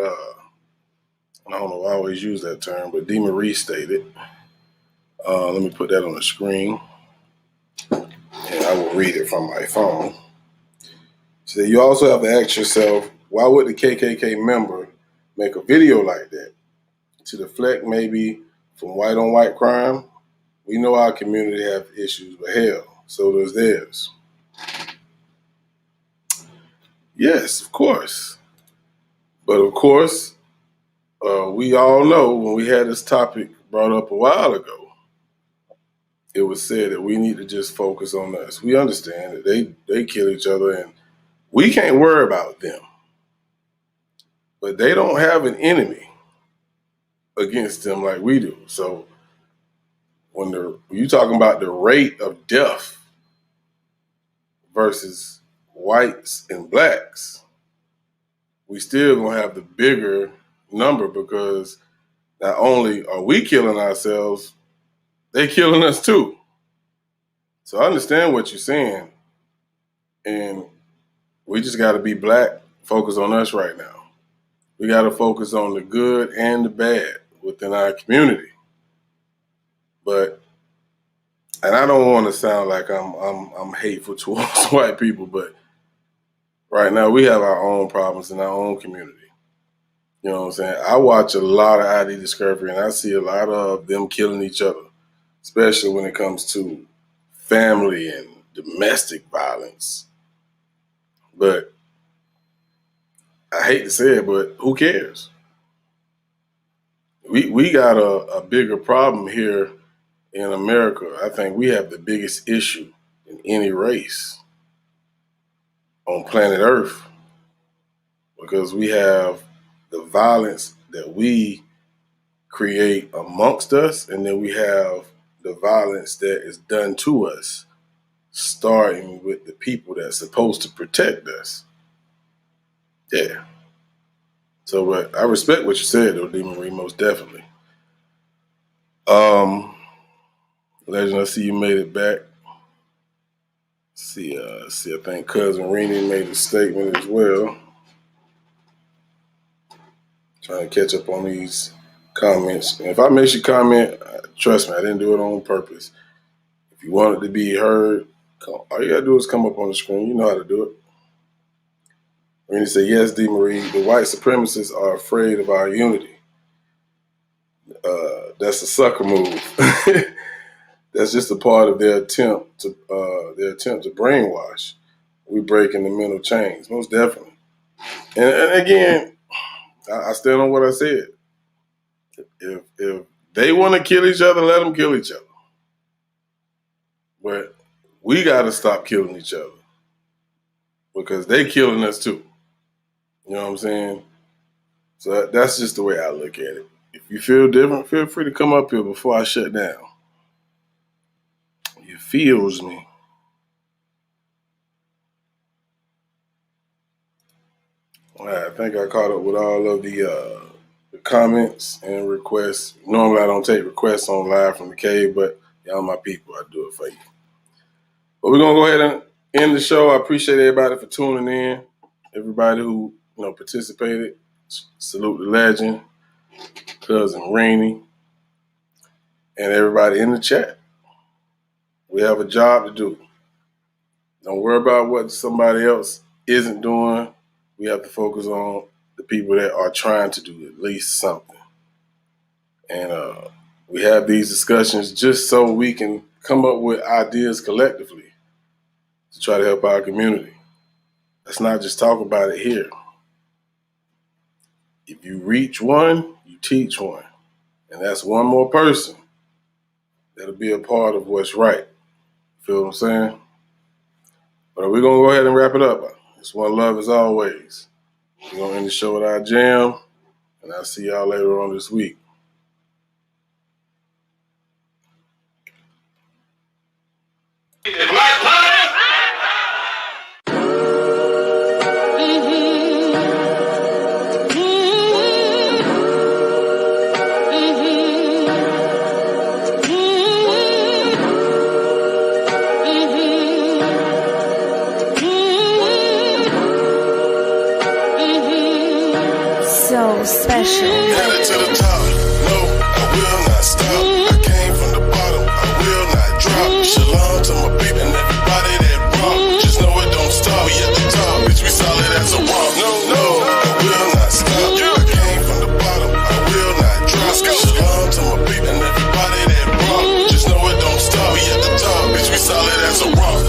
I don't know, I always use that term, but D. Marie stated. Let me put that on the screen. And I will read it from my phone. So you also have to ask yourself, why would the KKK member make a video like that? To deflect maybe from white on white crime? We know our community have issues, but hell, so does theirs. Yes, of course. But of course, we all know when we had this topic brought up a while ago, it was said that we need to just focus on us. We understand that they kill each other and we can't worry about them. But they don't have an enemy against them like we do. So when you're talking about the rate of death versus whites and blacks, we still gonna have the bigger number because not only are we killing ourselves, they killing us too. So I understand what you're saying, and we just got to be black, focus on us right now. We got to focus on the good and the bad within our community. But, and I don't want to sound like I'm hateful towards white people, but right now we have our own problems in our own community. You know what I'm saying? I watch a lot of ID Discovery, and I see a lot of them killing each other, especially when it comes to family and domestic violence. But I hate to say it, but who cares? We got a bigger problem here in America. I think we have the biggest issue in any race on planet Earth, because we have the violence that we create amongst us, and then we have the violence that is done to us, starting with the people that's supposed to protect us. Yeah. So, but I respect what you said, though, D. Marie, most definitely. Legend, I see you made it back. See, I think Cousin Renee made a statement as well. Trying to catch up on these comments. And if I miss your comment, trust me, I didn't do it on purpose. If you want it to be heard, all you gotta do is come up on the screen. You know how to do it. Renee said, yes, D. Marie, the white supremacists are afraid of our unity. That's a sucker move. That's just a part of their attempt to brainwash. We breaking the mental chains, most definitely. And again, I stand on what I said. If they want to kill each other, let them kill each other. But we got to stop killing each other, because they killing us too. You know what I'm saying? So that's just the way I look at it. If you feel different, feel free to come up here before I shut down. You feels me. All right, I think I caught up with all of the comments and requests. Normally I don't take requests on live from the cave, but y'all my people, I do it for you. But we're gonna go ahead and end the show. I appreciate everybody for tuning in. Everybody who participated. Salute the legend, Cousin Renee, and everybody in the chat. We have a job to do. Don't worry about what somebody else isn't doing. We have to focus on the people that are trying to do at least something. And we have these discussions just so we can come up with ideas collectively to try to help our community. Let's not just talk about it here. If you reach one, you teach one. And that's one more person that'll be a part of what's right. Feel what I'm saying? But we're going to go ahead and wrap it up. It's one love as always. We're going to end the show with our jam, and I'll see y'all later on this week. Special. Headed to the top, no, I will not stop. I came from the bottom, I will not drop. Shalom to my people and everybody that rock. Just know it don't stop. We at the top, bitch, we solid as a rock. No, I will not stop. I came from the bottom, I will not drop. Shalom to my people and everybody that rock. Just know it don't stop. We at the top, bitch, we solid as a rock.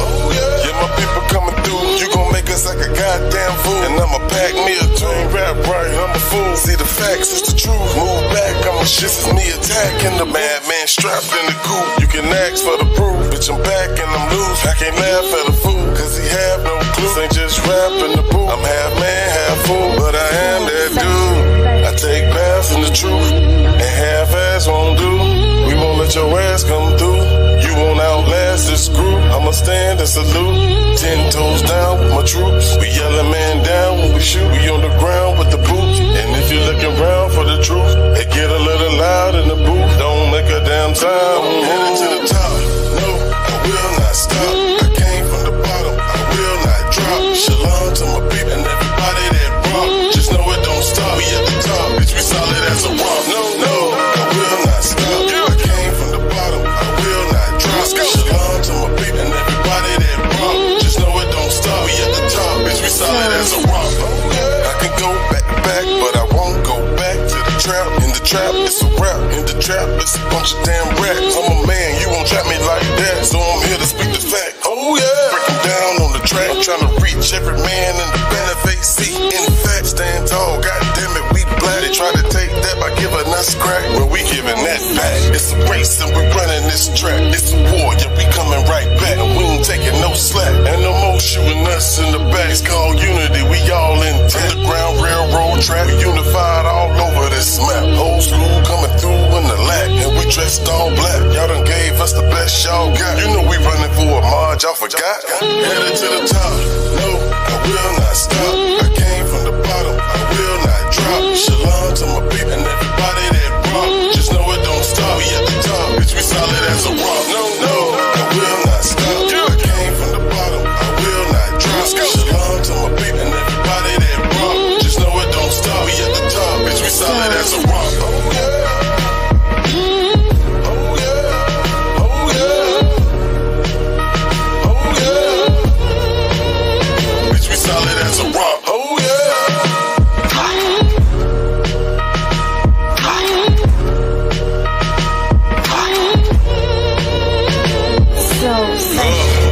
Yeah, my people coming through. You gon' make us like a goddamn fool. And I'ma pack me a tune, rap right, I'm a fool. See the facts, it's the truth. Move back, I'ma shit, it's me attacking the madman strapped in the coop. You can ask for the proof, bitch, I'm back and I'm loose. I can't laugh at a fool, cause he have no clue. This ain't just rap in the booth. I'm half man, half fool, but I am that dude. I take baths in the truth, and half ass won't do. We won't let your ass come through. You won't outlast this group. I'ma stand and salute. 10 toes down with my troops. We yelling man down when we shoot. We on the ground with the boots. And if you're looking around for the truth, it get a little loud in the booth. Don't make a damn sound. Headed to the top, no, I will not stop. It's a bunch of damn rats. I'm a man, you won't trap me like that. So I'm here to speak the fact. Oh yeah, breaking down on the track, trying to reach every man in the benefit seat. In fact, stand tall, goddamn it, we black. They try to take that by giving us crack, well we giving that back. It's a race and we running this track. It's a war, yeah, we coming right back. And we ain't taking no slack. And no more shooting us in the back. It's called unity, we all intact. Underground railroad track, we unified all over this map. Old school coming through in the lack, and we dressed all black. Y'all done gave us the best y'all got. You know we running for a march, y'all forgot. Headed to the top, no, I will not stop. I came from the bottom, I will not drop. Shalom to my people and everybody that rock. Just know it don't stop, we at the top, bitch, we solid as a rock. No, no, I will not stop. I came from the bottom, I will not drop. Shalom to my people and everybody that rock. Just know it don't stop, we at the top, bitch, we solid as a rock. Oh yeah. Solid as a rock. Oh yeah. So